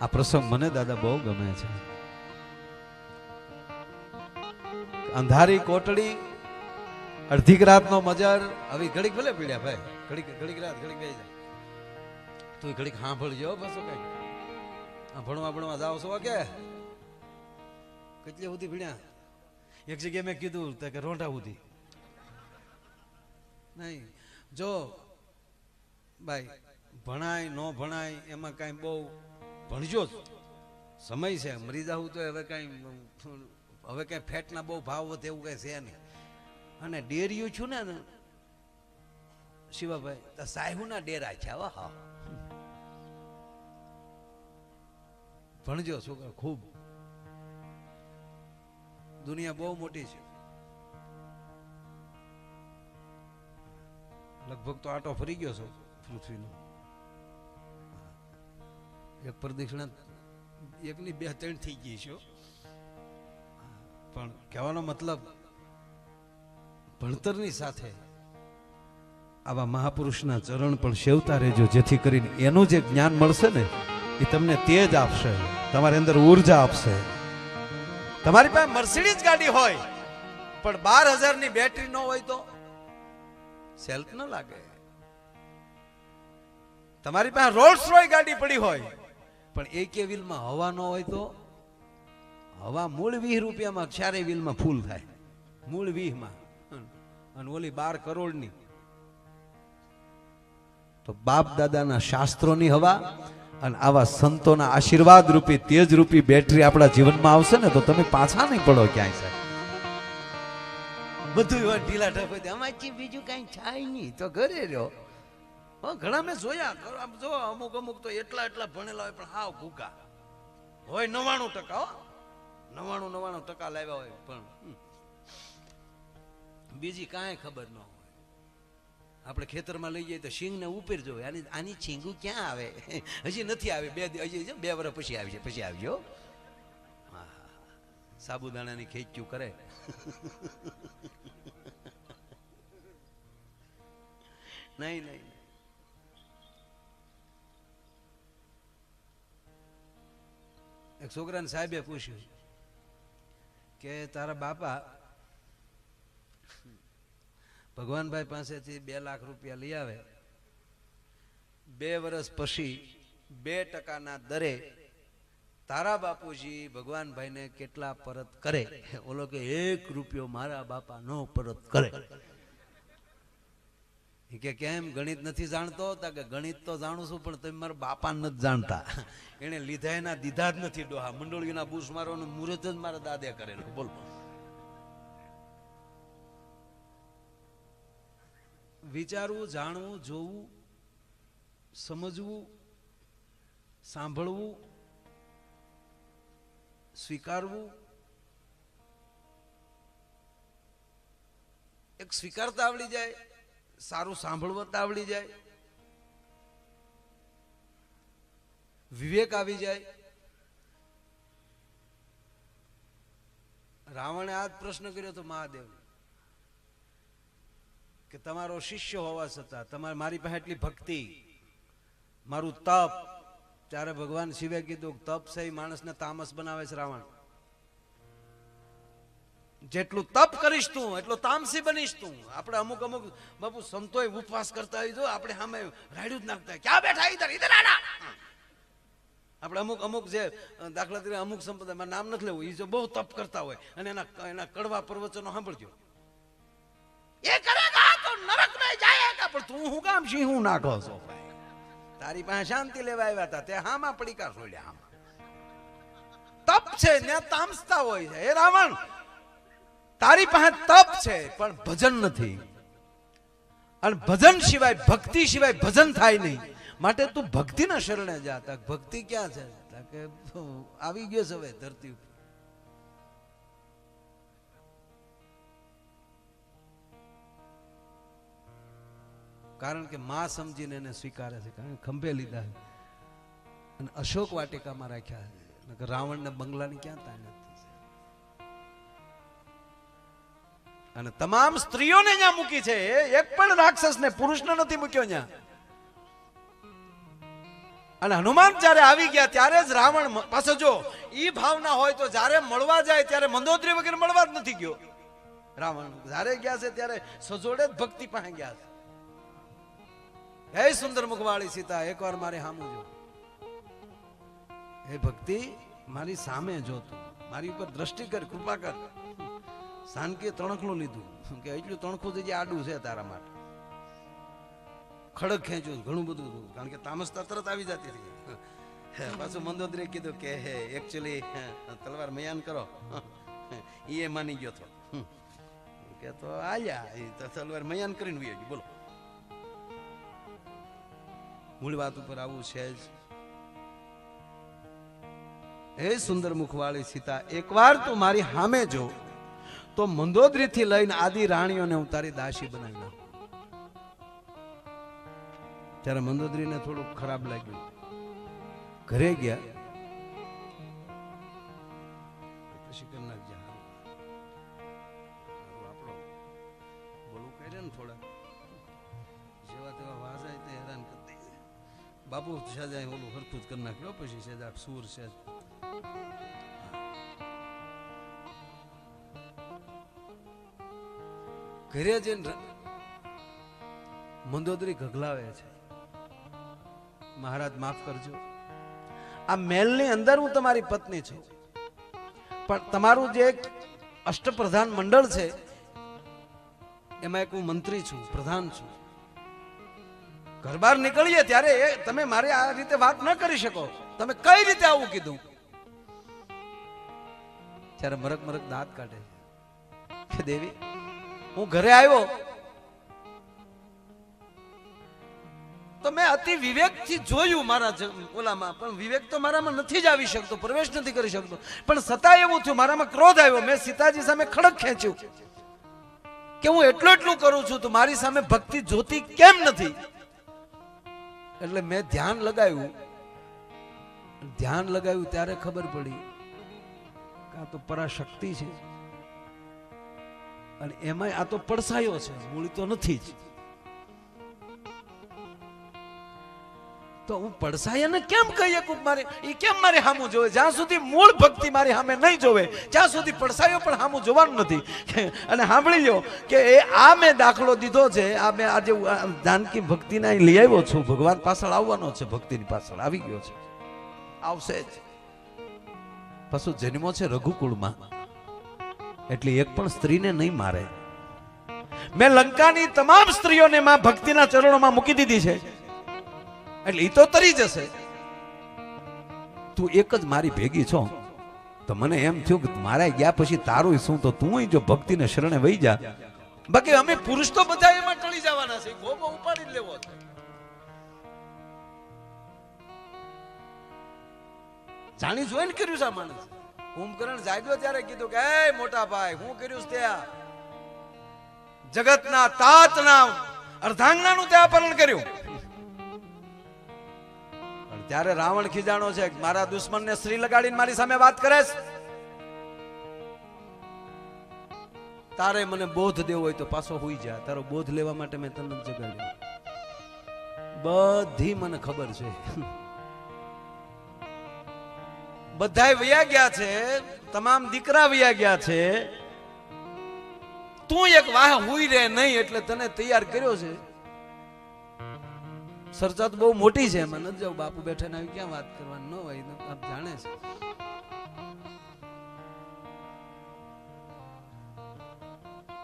આ પ્રસંગ મને દાદા બહુ ગમે છે. અંધારી કોટડી અડધી રાતનો મજર આવી ઘડીક ભલે પીડ્યા ભાઈ ઘડીક રાત ઘડીક બે જાય તું ઘડીક સાંભળજો બસ કઈ ભણવા જાવ છો કે કેટલી સુધી ભીડ્યા. એક જગ્યાએ મેં કીધું કે રોંઢા સુધી નહીં. જો ભાઈ ભણાય ન ભણાય એમાં કાંઈ બહુ ભણજો જ સમય છે. મરી જાવું તો હવે કાંઈ ફેટના બહુ ભાવ વધે એવું કાંઈ છે નહીં. અને ડેરિયું છું ને શિવાભાઈ તો સાહેબના ડેરા છે. હા ભણજો છોકરા ખૂબ. દુનિયા બહુ મોટી છે. લગભગ તો આટો ફરી ગયો છો પૃથ્વીનો. એક પ્રદક્ષિણા એકની 2-3 થઈ ગઈ છે. પણ કહેવાનો મતલબ ભણતરની સાથે આવા મહાપુરુષના ચરણ પણ સેવતા રહેજો જેથી કરીને એનું જે જ્ઞાન મળશે ને એ તમને તેજ આપશે, તમારી અંદર ઉર્જા આપશે. તમારી પાસે મર્સિડીઝ ગાડી હોય પણ 12,000 ની બેટરી ન હોય તો સેલ્ફ ન લાગે. તમારી પાસે રોલ્સ રોય ગાડી પડી હોય પણ એકે વ્હીલમાં હવા ન હોય તો હવા મૂળ 20 રૂપિયામાં 4 વ્હીલમાં ફૂલ થાય. મૂળ 20 માં અને ઓલી 12 કરોડની. તો બાપ દાદાના શાસ્ત્રોની હવા અને આવા સંતોના આશીર્વાદ રૂપી તેજ રૂપી બેટરી આપણા જીવનમાં આવશે ને તો તમે પાછા નહીં પડો ક્યાંય સાહેબ. બધું એવા ઢીલા ઢપ આમાંથી બીજું કઈ થાય નહીં તો ઘરે રહ્યો. ઘણા મેં જોયા જો અમુક તો એટલા ભણેલા હોય પણ હાવ ભૂકા હોય. 99% 99% લાવ્યા હોય પણ બીજી કાંઈ ખબર ન હોય. આપણે ખેતરમાં લઈ જઈએ તો શીંગ ને ઉપર જોવે આની છીંગું ક્યાં આવે હજી નથી આવી. 2 વર્ષ પછી આવી છે પછી આવજો. સાબુદાણાની ખેંચ્યું કરે. નહીં એક છોકરાને સાહેબે પૂછ્યું કે તારા બાપા ભગવાનભાઈ પાસેથી 2 લાખ રૂપિયા લઈ આવે, 2 વર્ષ પછી 2% દરે તારા બાપુજી ભગવાનભાઈને કેટલા પરત કરે? ઓલો કે 1 રૂપિયો મારા બાપા નો પરત કરે. કે કેમ ગણિત નથી જાણતો? કે ગણિત તો જાણું છું પણ તમે મારા બાપા નથી જાણતા. એને લીધા એના દીધા જ નથી. ડોહા મંડળીના બૂસ મારવાનું મુહૂર્ત જ મારા દાદે કરેલું. બોલ. વિચારવું, જાણવું, જોવું, સમજવું, સાંભળવું, સ્વીકારવું. એક સ્વીકારતા આવડી જાય, સારું સાંભળવતા આવડી જાય. વિવેક આવી જાય. રાવણે આ જ પ્રશ્ન કર્યો તો મહાદેવ કે તમારો શિષ્ય હોવા છતાં તમારે મારી પાસે એટલી ભક્તિ, મારું તપ. ત્યારે ભગવાન શિવે કીધું તપ છે એ માણસને તામસ બનાવે છે. રાવણ, જેટલું તપ કરીશ તું એટલો તામસી બનીશ તું. આપણે અમુક અમુક બાપુ સંતોય ઉપવાસ કરતા હોય તો આપણે સામે રાડ્યું જ નાખતા, ક્યાં બેઠા ઇધર ઇધર આના. આપણે અમુક અમુક જે દાખલા તરીકે અમુક સંપ્રદાયમાં નામ નથી લેવું, એ જો બહુ તપ કરતા હોય અને એના કડવા પ્રવચનો સાંભળજો, એ કરેગા તો નરક નહીં જાયેગા. પણ તું હું કામ સિંહ હું નાખો છો? તારી પાસે શાંતિ લેવા આવ્યા હતા, તે હામાં પડીકા છોડ્યા. હામાં તપ છે ને તામસતા હોય છે. એ રાવણ, તારી પાસે તપ છે પણ ભજન નથી, અને ભજન સિવાય ભક્તિ સિવાય ભજન થાય નહીં. માટે તું ભક્તિના શરણે જા. ભક્તિ ક્યાં છે? કે આવી ગયો છે હવે ધરતી ઉપર. કારણ કે માં સમજીને એને સ્વીકારે છે, કારણ કે ખંભે લીધા છે અને અશોક વાટિકામાં રાખ્યા છે. રાવણને બંગલાની ક્યાં તાણ હતી? અને તમામ સ્ત્રીઓને ત્યાં મૂકી છે, એક પણ રાક્ષસને પુરુષને નથી મૂક્યો ત્યાં. અને હનુમાન જયારે આવી ગયા ત્યારે જ રાવણ પાછો જો ઈ ભાવના હોય તો જયારે મળવા જાય ત્યારે મંદોદરી વગેરે મળવા જ નથી ગયો. રાવણ જયારે ગયા છે ત્યારે સજોડે જ ભક્તિ પાસે ગયા છે. હે સુંદર મુખવાળી સીતા, એકવાર મારી સામું જો. હે ભક્તિ, મારી સામે જો, તું મારી ઉપર દ્રષ્ટિ કર, કૃપા કર. સાનકે તણખલું લીધું કે એટલું તણખું જે આડું છે તારા માટે. ખડક ખેંચ્યું, ઘણું બધું, કારણ કે તામસતા તરત આવી જતી હતી. પાછું મંદોદરીએ કીધું કે હે એકચ્યુઅલી તલવાર મયાન કરો. એ માની ગયો તો કે તો આયા એ તો તલવાર મયાન કરીને વહી ગયું. બોલો, મૂળ વાત ઉપર આવું છે જ. હે સુંદર મુખવાળી સીતા, એકવાર તું મારી સામે જો તો મંદોદરી થી લઈને આદિ રાણીઓને હું તારી દાસી બનાવી નાખું. ત્યારે મંદોદરીને થોડું ખરાબ લાગ્યું. ઘરે ગયા પછી કરી નાખજે. આપણો બોલું કરે ને થોડા જેવા તેવા વાજાય તે હેરાન કરી દે. બાપુ સહેજાય ઓલું હરખું જ કરી નાખ્યો. પછી સહેજા સૂર છે ઘરે જઈને મંદોદરી ગગલાવે છે, મહારાજ માફ કરજો, આ મહેલની અંદર હું તમારી પત્ની છું, પણ તમારું જે અષ્ટપ્રધાન મંડળ છે એમાં એક હું મંત્રી છું, પ્રધાન છું. ઘર બહાર નીકળીએ ત્યારે તમે મારી આ રીતે વાત ન કરી શકો. તમે કઈ રીતે આવું કીધું? ત્યારે મરક મરક દાંત કાઢે કે દેવી, હું ઘરે આવ્યો તો મેં અતિ વિવેકથી જોયું મારા ઓલામાં, પણ વિવેક તો મારામાં નથી જ આવી શકતો, પ્રવેશ નથી કરી શકતો. પણ છતાં એવું થયું, મારામાં ક્રોધ આવ્યો. મેં સીતાજી સામે ખડક ખેંચ્યું કે હું એટલું કરું છું તો મારી સામે ભક્તિ જોતી કેમ નથી? એટલે મેં ધ્યાન લગાવ્યું ત્યારે ખબર પડી કે આ તો પરાશક્તિ છે, અને એમાં આ તો પડસાયો છે, મૂળ તો નથી જ. તો હું પડસાયાને કેમ કહીએ કે મારે એ કેમ મારે સામું જોવે? જ્યાં સુધી મૂળ ભક્તિ મારી સામે નહીં જોવે ત્યાં સુધી પડસાયો પણ સામું જોવાનું નથી. અને સાંભળી લો કે એ આ મેં દાખલો દીધો છે, આ મેં આજે જાનકી ભક્તિને લઈ આવ્યો છું. ભગવાન પાછળ આવવાનો છે, ભક્તિની પાછળ આવી ગયો છે, આવશે જ. પાછું જન્મો છે રઘુકુળમાં, એટલે એક પણ સ્ત્રીને નહીં મારે. મેં લંકાની તમામ સ્ત્રીઓને માં ભક્તિના ચરણોમાં મૂકી દીધી છે, એટલે એ તો તરી જશે. તું એક જ મારી ભેગી છો. તો મને એમ થયું કે મારા ગયા પછી તારું શું, તો તું જો ભક્તિને શરણે વહી જા. બાકી અમે પુરુષ તો બધા એમાં ટળી જવાના છે, ગોબો ઉપાડી જ લેવો છે. જાણી જોઈને કર્યું છે આ માણસ. કુંભકર્ણ જાગ્યો ત્યારે કીધું કે એ મોટા ભાઈ, હું કર્યું છે ત્યાં જગતના તાતના અર્ધાંગનાનું તે અપહરણ કર્યું. ત્યારે રાવણ ખીજાણો છે મારા દુશ્મનને શ્રી લગાડીને મારી સામે વાત કરે છે. તારે મને બોધ દેવો હોય તો પાછો હોઈ જા. તારો બોધ લેવા માટે મેં તને જગાડ્યો. બધી મને ખબર છે. બધાય વયા ગયા છે, તમામ દીકરા વયા ગયા છે. તું એક વાહ હુઈ રે નહીં એટલે તને તૈયાર કર્યો છે. ચર્ચા તો બહુ મોટી છે, એમાં નથી જાવ. બાપુ બેઠા આવી ક્યાં વાત કરવાની ન હોય, આપ જાણે છે.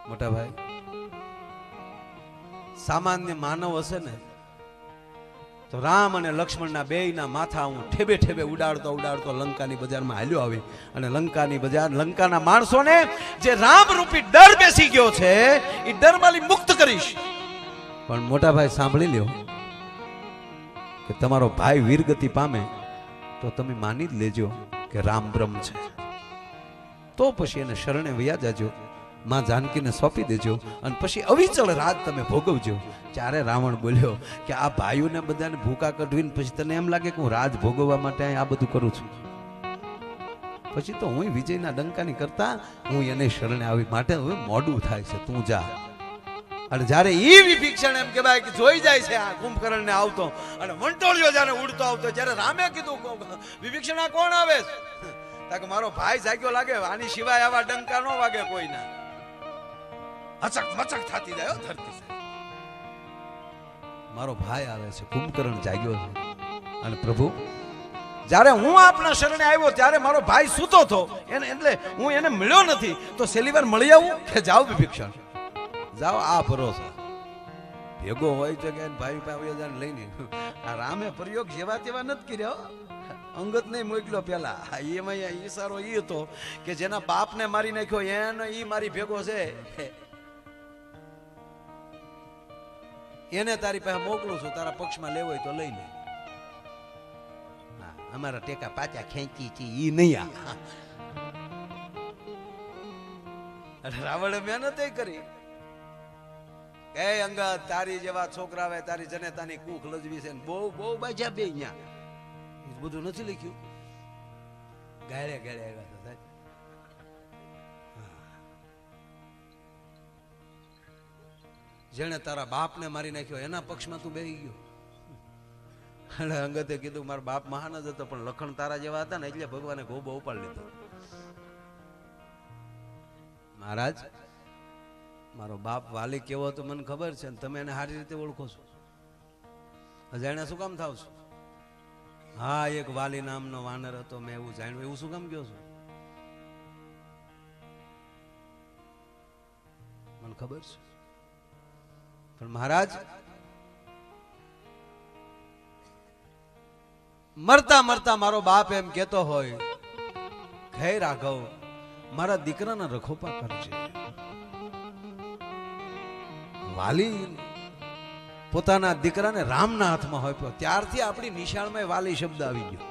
મોટા ભાઈ, સામાન્ય માનવ હશે ને તો રામ અને લક્ષ્મણના બેયના માથા હું ઠેબે ઠેબે ઉડાડતો ઉડાડતો લંકાની બજારમાં હાલ્યો આવી. અને લંકાની બજાર, લંકાના માણસોને જે રામ રૂપી ડર બેસી ગયો છે એ ડરમાંથી મુક્ત કરીશ. પણ મોટા ભાઈ સાંભળી લ્યો કે તમારો ભાઈ વીરગતિ પામે તો તમે માની જ લેજો કે રામ બ્રહ્મ છે. તો પછી એને શરણે વયા જાજો, માં જાનકીને સોંપી દેજો અને પછી અવિચળ રાજ તમે ભોગવજો. ત્યારે રાવણ બોલ્યો કે આ ભાઈઓને બધાને ભૂકા કઢવીને પછી તને એમ લાગે કે હું રાજ ભોગવવા માટે આ બધું કરું છું. પછી તો હું વિજયના ડંકાની કરતા હું એને શરણે આવી. માટે હવે મોડું થાય છે, તું જા. અને જ્યારે ઈ વિભીષણ એમ કહેવાય કે જોઈ જાય છે આ કુંભકર્ણને આવતો અને વંટોળિયો જ્યારે ઉડતો આવતો, જ્યારે રામે કીધું વિભીષણ આ કોણ આવે છે, કે મારો ભાઈ જાગ્યો લાગે, આની સિવાય આવા ડંકા ન વાગે કોઈના. અચક મચક થતી જાય ધરતી છે. મારો ભાઈ આવે છે, કુંભકર્ણ જાગ્યો છે. અને પ્રભુ જ્યારે હું આપના શરણે આવ્યો ત્યારે મારો ભાઈ સૂતો હતો, એને એટલે હું એને મળ્યો નથી. તો છેલ્લી વાર મળી આવું કે જાઓ વિભીષણ જાઓ. આ ભરોસો ભેગો હોય તો કે ભાઈ ભાઈ લઈને. આ રામે પ્રયોગ જેવા તેવા નથી કર્યો. અંગત નહીં મોકલ્યો પેલા. એમાં ઈશારો એ હતો કે જેના બાપને મારી નાખ્યો એને ઈ મારી ભેગો છે, એને તારી પાસે મોકલું છું. તારા પક્ષમાં લેવો હોય તો લઈ લે. અમારા ટેકા પાછા ખેંચી છે ઈ નહીં. રાવણે મહેનત કરી. એ અંગત તારી જેવા છોકરા આવે, તારી જનેતાની કૂખ લજવી છે, બહુ બહુ બાજા બે ન્યા. બધું નથી લખ્યું, ગાળે ગાળે આવ્યા હતા. જેને તારા બાપને મારી નાખ્યો એના પક્ષમાં તું બેહી ગયો. અને અંગતે કીધું મારો બાપ મહાન જ હતો પણ લખણ તારા જેવા હતા ને એટલે ભગવાને ગોબો ઉપાડી લીધો. મહારાજ, મારો બાપ વાલી કેવો હતો મને ખબર છે ને તમે એને સારી રીતે ઓળખો છો. અજાણ્યા શું કામ થાવ છો? હા, એક વાલી નામનો વાનર હતો, મેં એવું જાણ્યું, એવું શું કામ કહો છો? મને ખબર છે. પણ મહારાજ, મરતા મરતા મારો બાપ એમ કેતો હોય, હે રાઘવ, મારા દીકરાના રખોપા કરજે. વાલી પોતાના દીકરાને રામના હાથમાં હોપ્યો ત્યારથી આપણી નિશાળમાં વાલી શબ્દ આવી ગયો.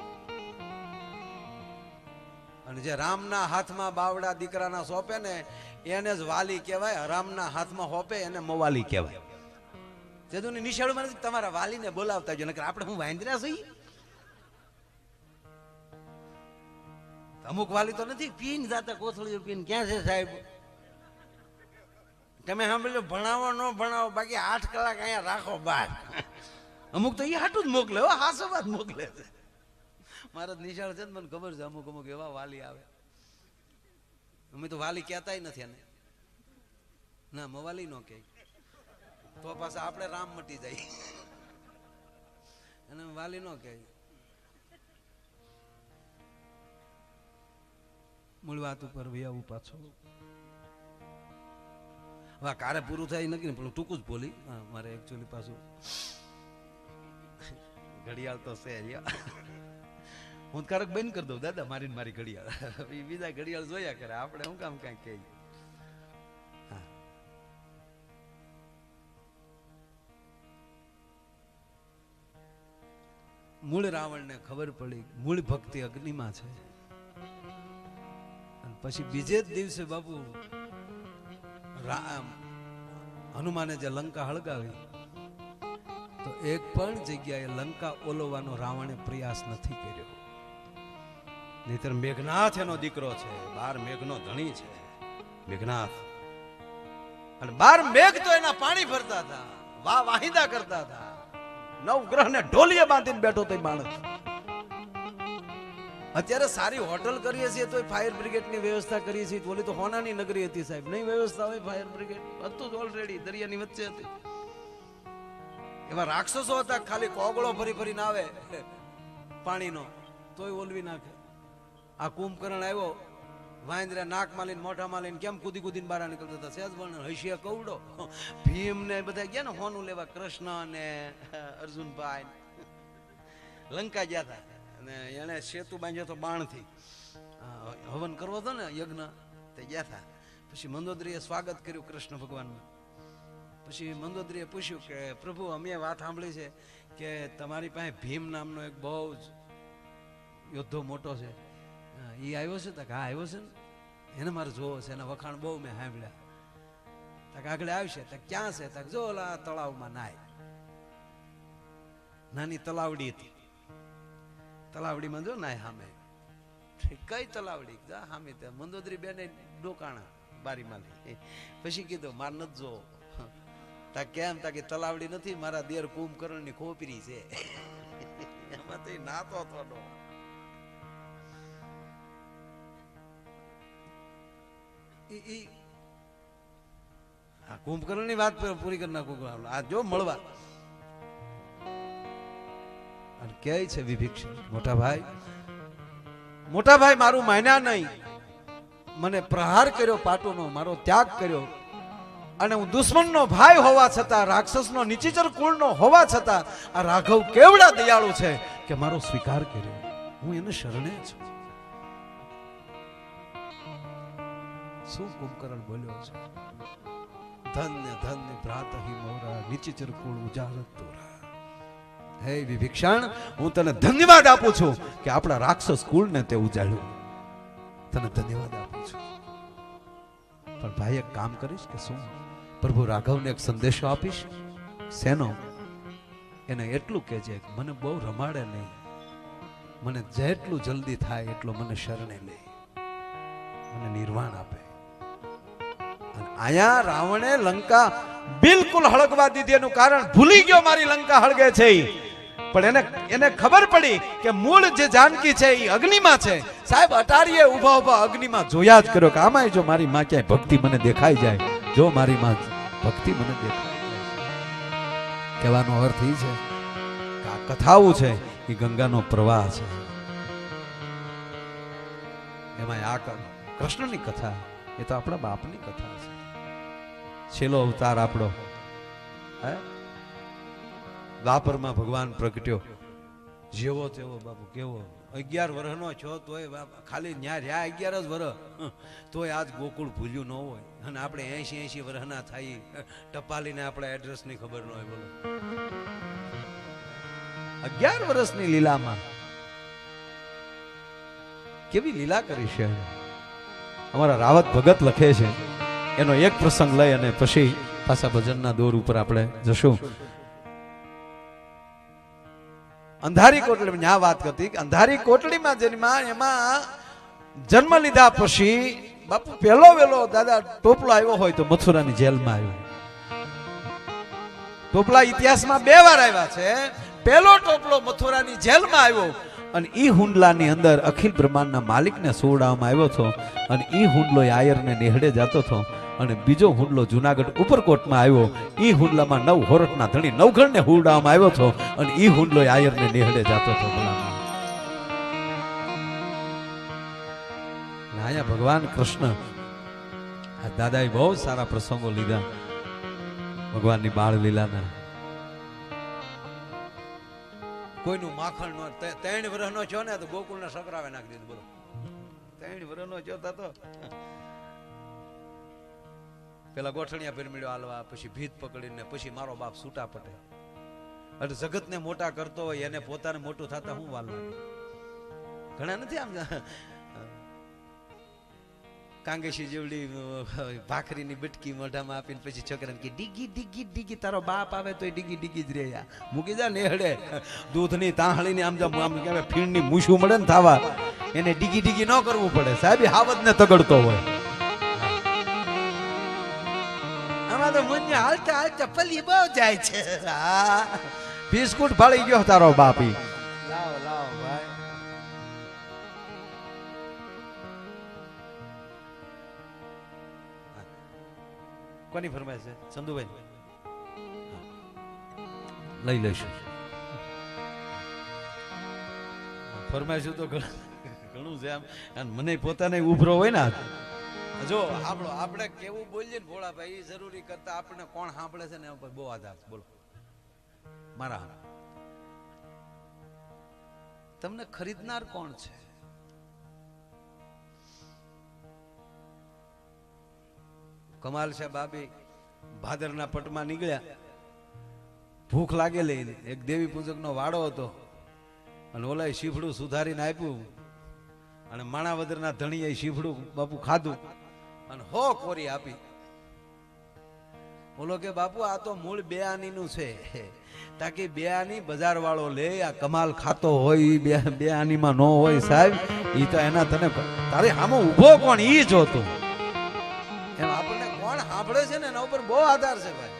અને જે રામના હાથમાં બાવડા દીકરાના સોંપે ને એને જ વાલી કહેવાય, રામના હાથમાં હોપે એને મવાલી કહેવાય. જેદુની નિશાળમાં નથી તમારા વાલીને બોલાવતા જો, નકર આપણે હું વાંદરા છીએ. અમુક વાલી તો નથી પીન જાતા કોથળીઓ પીન ક્યાં છે સાહેબ? તમે સાંભળ્યું ભણાવો ન ભણાવો, બાકી 8 કલાક અહીંયા રાખો બહાર. અમુક તો એ હાટું જ મોકલે, હાસો વાત મોકલે છે. મારા નિશાળ છે ને મને ખબર છે, અમુક અમુક એવા વાલી આવે. અમે તો વાલી કહેતા નથી એને. ના, મવાલી નો કહે તો પાછા આપણે રામ મટી જાય. એને વાલી નો કહે. મૂળ વાત ઉપર વ્યાવું પાછો. હવે કારે પૂરું થાય નથી ને, પણ ટૂંકું જ બોલી. મારે એકચ્યુઅલી પાછું ઘડિયાળ તો છે. હું કારક બંધ કરી દઉં દાદા, મારીને મારી ઘડિયાળ. બીજા ઘડિયાળ જોયા કરે, આપણે શું કામ કઈ કહે. મૂળ રાવણને ખબર પડી મૂળ ભક્તિ અગ્નિમાં છે. અને પછી બીજે જ દિવસે બાપુ હનુમાને જે લંકા હળગાવી તો એક પણ જગ્યાએ લંકા ઓલવવાનો રાવણે પ્રયાસ નથી કર્યો. નહીતર મેઘનાથ એનો દીકરો છે, 12 મેઘનો ધણી છે મેઘનાથ, અને 12 મેઘ તો એના પાણી ભરતા હતા, વાહિંદા કરતા હતા, 9 ગ્રહને ઢોલીએ બાંધીને બેઠો તો માણસ. અત્યારે સારી હોટલ કરીએ છીએ તો ફાયર બ્રિગેડની વ્યવસ્થા કરીએ છીએ. ઓલી તો હોનાની નગરી હતી સાહેબ, નહીં વ્યવસ્થા હોય ફાયર બ્રિગેડ હતું જ ઓલરેડી, દરિયાની વચ્ચે હતી. એમાં રાક્ષસો હતા, ખાલી કોગળો ફરી ફરીને આવે પાણીનો તોય ઓલવી નાખે. આ કુંભકર્ણ આવ્યો, વાંદરા નાક માલીને મોઢા માલીને કેમ કૂદી કૂદીને બહાર નીકળતા હતા. સહેજ વર્ણન હૈસિયા કવડો. ભીમ ને બધા ગયા ને હોનું લેવા, કૃષ્ણ ને અર્જુનભાઈ લંકા ગયા હતા, અને એને સેતુ બાંધ્યો તો બાણથી, હવન કરવો હતો ને યજ્ઞ, તે ગયા હતા. પછી મંદોદરીએ સ્વાગત કર્યું કૃષ્ણ ભગવાનનું. પછી મંદોદરીએ પૂછ્યું કે પ્રભુ, અમે વાત સાંભળી છે કે તમારી પાસે ભીમ નામનો એક બહુ જ યોદ્ધો મોટો છે, એ આવ્યો છે? તક હા આવ્યો છે ને, એને મારે જોવો છે, એના વખાણ બહુ મેં સાંભળ્યા. તક આગળ આવશે? તક ક્યાં છે? તક જો ઓલા તળાવમાં નાય. નાની તલાવડી હતી, તલાવડીમાં જો નાય સામે. કઈ તલાવડી? સામે મંદોદરી બેને ડોકાણા બારીમાં. પછી કીધું માર નથી જોવો. તા કેમ? તા કે તલાવડી નથી, મારા દેર કુંભકર્ણ ની ખોપરી છે. એમાં તો નાતો હતો. કુંભકર્ણ ની વાત પૂરી કરી નાખું. આ જો મળવા કે છે વિભીષણ, મોટા ભાઈ મારું માન્યા નહીં, મને પ્રહાર કર્યો પાટોનો, મારો ત્યાગ કર્યો, અને હું દુશ્મનનો ભાઈ હોવા છતાં, રાક્ષસનો નિચીચર કુળનો હોવા છતાં આ રાઘવ કેવડા દયાળુ છે કે મારો સ્વીકાર કર્યો. હું એને શરણે છું. શું કુંભકર્ણ બોલ્યો છે? ધન્ય ધન્ય ભ્રાતહિ મોરા, નિચીચર કુળ ઉજાગર તોરા. હે વિભીષણ, હું તને ધન્યવાદ આપું છું કે આપણા રાક્ષસ કુળને તે ઉજાડ્યું. તને ધન્યવાદ આપું છું. પણ ભાઈ એક કામ કરીશ કે શું? પ્રભુ રાઘવને એક સંદેશો આપીશ. શેનો? એને એટલું કહેજે કે મને બહુ રમાડે નહીં, મને જેટલું જલ્દી થાય એટલો મને શરણે લે, મને નિર્વાણ આપે. અને આયા રાવણે લંકા બિલકુલ હળગવા દીધી. એનું કારણ ભૂલી ગયો મારી લંકા હળગે છે, પણ એને ખબર પડી કે મૂળ જે જાનકી છે એ અગ્નિમાં છે. સાહેબ અટારીએ ઉભા ઉભા અગ્નિમાં જોયા જ કર્યો કે આમાં જો મારી માં ક્યાંય ભક્તિ મને દેખાઈ જાય, જો મારી માં ભક્તિ મને દેખાઈ જાય. કહેવાનો અર્થ એ છે કે આ કથાઓ છે એ ગંગાનો પ્રવાહ છે. એમાં આ કૃષ્ણની કથા એ તો આપણા બાપની કથા છે. છેલ્લો અવતાર આપણો દ્વાપરમાં ભગવાન પ્રગટ્યો, જેવો તેવો બાપુ કેવો 11 વર્ષનો છો તોય ખાલી ન્યા રહ્યા 11 જ વર્ષ, તોય આજ ગોકુળ ભૂલ્યું ન હોય. અને આપણે 80 વર્ષના થાય, ટપાલીને આપણે એડ્રેસની ખબર ન હોય. બોલો 11 વર્ષની લીલામાં કેવી લીલા કરી છે. અમારા રાવત ભગત લખે છે, એનો એક પ્રસંગ લઈ અને પછી પાછા ભજનના દોર ઉપર આપણે જશું. અંધારી કોટડી ન્યા વાત કરતી કે અંધારી કોટડીમાં એમાં જન્મ લીધા પછી બાપુ પહેલો વેલો દાદા ટોપલો આવ્યો હોય તો મથુરાની જેલમાં આવ્યો. ટોપલા ઇતિહાસમાં 2 વાર આવ્યા છે. પહેલો ટોપલો મથુરાની જેલમાં આવ્યો અને ઈ હુંડલાની અંદર અખિલ બ્રહ્માંડના માલિકને સુવડાવવામાં આવ્યો હતો, અને ઈ હુંડલો આયરને નેહડે જતો હતો. અને બીજો હુંડલો જુનાગઢ ઉપરકોટમાં આવ્યો. ઈ હુંડલામાં 9 હોરઠના ધણી નવઘણને હુવડાવવામાં આવ્યો હતો, અને ઈ હુંડલો આયરને નેહડે જતો હતો. આયા ભગવાન કૃષ્ણ આ દાદાએ બહુ સારા પ્રસંગો લીધા ભગવાનની બાળ લીલાના. કોઈનું માખણ નો 3 વર્ષનો છો ને તો ગોકુળના સકરાવે નાખી દીધું. બોલો 3 વર્ષનો છો તો પેલા ગોઠણિયા પિરમિડો હાલવા, પછી ભીત પકડીને, પછી મારો બાપ છૂટા પટે. એટલે જગતને મોટા કરતો હોય એને પોતાને મોટું થતા હું વાલ લાગે. ઘણા નથી આમ કાંગેશી જેવડી ભાખરીની બટકી મોઢામાં આપીને પછી છોકરાને કે ડીગી ડીગી ડીગી તારો બાપ આવે તો ડીગી ડીગી જ રે યા મૂકી જા નેહડે દૂધની તાહળીની આમ કહેવાય ફીણની મૂછું મળે ને થાવા એને ડીગી ડીગી ન કરવું પડે સાહેબ હાવજને તગડતો હોય આમાં તો મુન્ને હાલતા હાલતા પલી બહુ જાય છે હા બિસ્કુટ ફાળી ગયો તારો બાપી લાવ લાવ ભાઈ કોની ફરમાઈશ છે ચંદુભાઈ લઈ લઈશું ફરમાઈશું તો ઘણું છે આમ મને પોતાને ઉભરો હોય ને જો આપણે કેવું બોલીએ ને ભોળાભાઈ જરૂરી કરતા આપણે કોણ સાંભળે છે ને એના પર બહુ આધાર છે બોલો મારા તમને ખરીદનાર કોણ છે કમાલ છે બાબી ભાદરના પટમાં નીકળ્યા ભૂખ લાગેલી એક દેવી પૂજક નો વાડો હતો અને ઓલા શીફડું સુધારીને આપ્યું અને માણાવદરના ધણીએ શીફડું બાપુ ખાધું અને હો કોરી આપી બોલો કે બાપુ આ તો મૂળ બે આની નું છે તાકી બે આની બજાર વાળો લે આ કમાલ ખાતો હોય બે આનીમાં ન હોય સાહેબ ઈ તો એના તને તારે સામે ઊભો કોણ ઈ જોતું એમ આપણને કોણ સાંભળે છે ને એના ઉપર બહુ આધાર છે ભાઈ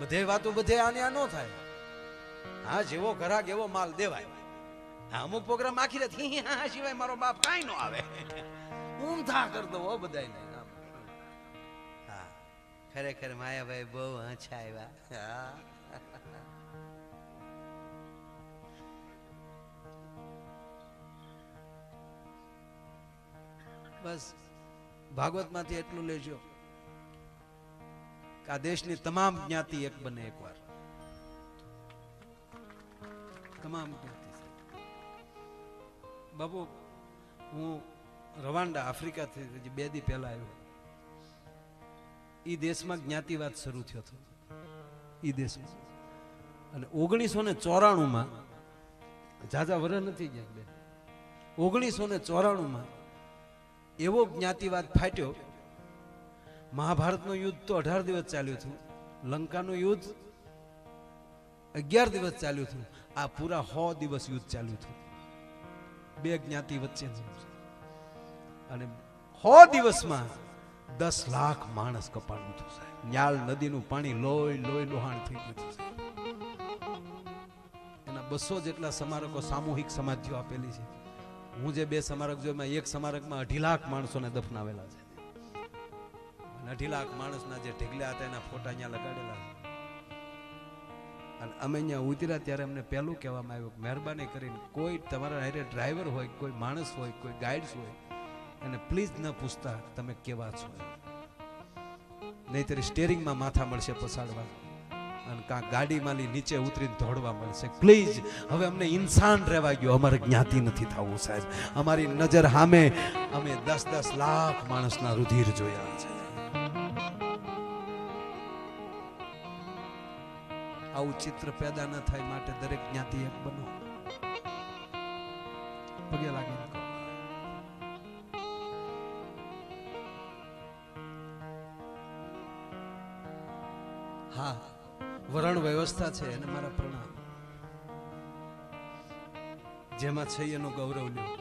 બધે વાતો બધે આને આ ન થાય હા જેવો ઘરાક એવો માલ દેવાય અમુક પ્રોગ્રામ આખી રાત હા સિવાય મારો બાપ કાંઈ ન આવે ઊંઘ થા કરતો હો બધાય હા ખરેખર માયાભાઈ બહુ આછા આવ્યા બસ ભાગવતમાંથી એટલું લેજો કે આ દેશની તમામ જ્ઞાતિ એક બને એકવાર તમામ જ્ઞાતિ બાબુ હું રવાંડા આફ્રિકાથી 2 દી પહેલા આવ્યો ઈ દેશમાં જ્ઞાતિવાદ શરૂ થયો હતો ઈ દેશમાં અને 1994 જાજા વર્ષ નથી ગયા બે 1994 એવો જ્ઞાતિવાદ ફાટ્યો મહાભારતનું યુદ્ધ તો 18 દિવસ ચાલ્યું હતું લંકાનું યુદ્ધ 11 દિવસ ચાલ્યું હતું આ પૂરા 100 દિવસ યુદ્ધ ચાલ્યું હતું બે જ્ઞાતિ વચ્ચે અને 100 દિવસમાં 10 લાખ માણસ કપાળું હતું સાહેબ ન્યાલ નદીનું પાણી લોહી લોહાણ થઈ ગયું હતું એના 200 જેટલા સ્મારકો સામૂહિક સમાધિઓ આપેલી છે હું જે 2 સ્મારક જોયા એક સ્મારકમાં 2.5 લાખ માણસોને દફનાવેલા છે 2.5 લાખ માણસના જે ઢગલા હતા એના ફોટા અહીંયા લગાડેલા છે અને અમે અહીંયા ઉતર્યા ત્યારે અમને પહેલું કહેવામાં આવ્યું મહેરબાની કરીને કોઈ તમારા હારે ડ્રાઈવર હોય કોઈ માણસ હોય કોઈ ગાઈડ્સ હોય એને પ્લીઝ ન પૂછતા તમે કેવા છો નહીતર સ્ટેરિંગમાં માથા મળશે પસાડવા અને કાં ગાડીમાંથી નીચે ઉતરીને દોડવા મળશે પ્લીઝ હવે અમને ઇન્સાન રહેવા ગયો અમારે જ્ઞાતિ નથી થવું સાહેબ અમારી નજર સામે અમે 10 લાખ માણસના રુધિર જોયા છે આવું ચિત્ર પેદા ન થાય માટે દરેક જ્ઞાતિ એક બનો પગે લાગી હા વરણ વ્યવસ્થા છે અને મારા પ્રણામ જેમાં છે એનું ગૌરવ લ્યો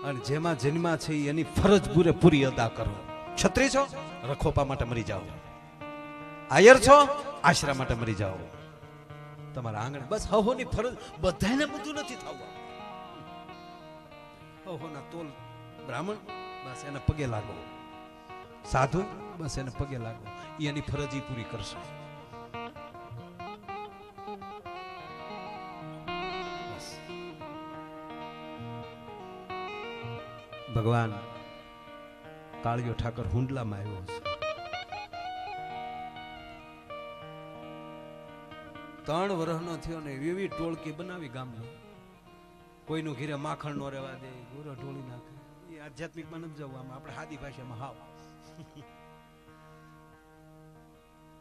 અને જેમાં જન્મા છે એની ફરજ પૂરેપૂરી અદા કરો ક્ષત્રિય છો રખોપા માટે મરી જાઓ આયર છો આશરા માટે મરી જાઓ તમારા આંગણે બસ હહોની ફરજ બધાને બધું નથી થવું હહોના તોલ બ્રાહ્મણ બસ એને પગે લાગો સાધુ બસ એને પગે લાગો એની ફરજ ઈ પૂરી કરશે ભગવાન કાળિયો ઠાકર હુંડલામાં આવ્યો છે 3 વર્ષનો થયો ને એવી ટોળકી બનાવી ગામની કોઈનું ઘીરે માખણ નો રહેવા દે ગુરો ઢોળી નાખે એ આધ્યાત્મિકમાં નથી જવું આમાં આપણે સાદી ભાષામાં હાવ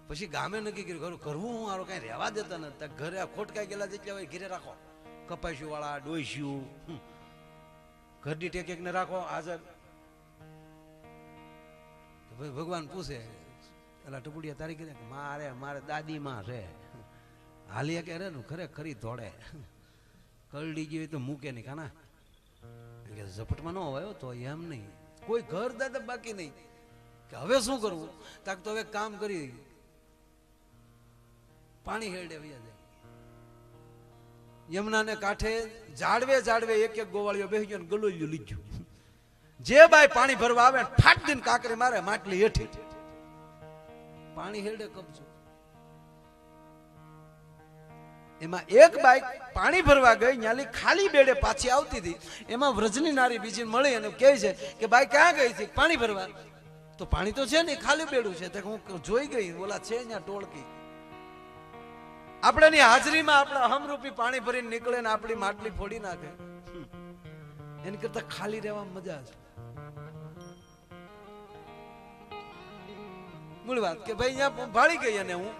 પછી ગામે નક્કી કર્યું કરવું હું આરો કઈ રહેવા દેતા નથી ઘરે ખોટકાઈ ગયેલા જેટલા હોય ઘીરે રાખો કપાસ્યું વાળા ડોસ્યું ઘરડી ટેક એકને રાખો હાજર. ભગવાન પૂછે પેલા ટપુડિયા તારી કીધે મારે દાદી માં છે હાલી કે રે ખરી દોડે કરડી ગઈ તો મૂકે નહીં કાના ઝપટમાં ન હોય તો એમ નહીં કોઈ ઘર દાદા બાકી નહીં કે હવે શું કરવું તાક તો હવે કામ કરી પાણી હેડે વયા જાય. યમુનાને કાંઠે જાડવે એક ગોવાળીઓ બેસી ગયો ગલોલ્યું લીધું. જે બાઈ પાણી ભરવા આવે ઠાટ દીન કાકરી મારે માટલી હેઠી પાણી હેડે કબજો. એમાં એક બાઈ પાણી ભરવા ગઈ ન્યાલી ખાલી બેડે પાછી આવતી હતી. એમાં વ્રજની નારી બીજી મળી અને કહે છે કે બાઈ ક્યાં ગઈ હતી? પાણી ભરવા. તો પાણી તો છે ને ખાલી બેડું છે. હું જોઈ ગઈ ઓલા છે ત્યાં ટોળકી. આપણાની હાજરીમાં આપણા હમરૂપી પાણી ભરીને નીકળે ને આપણી માટલી ફોડી નાખે. એની કરતા ખાલી રહેવામાં મજા છે. મૂળ વાત કે ભાઈ અહીંયા ભાળી ગઈ અને હું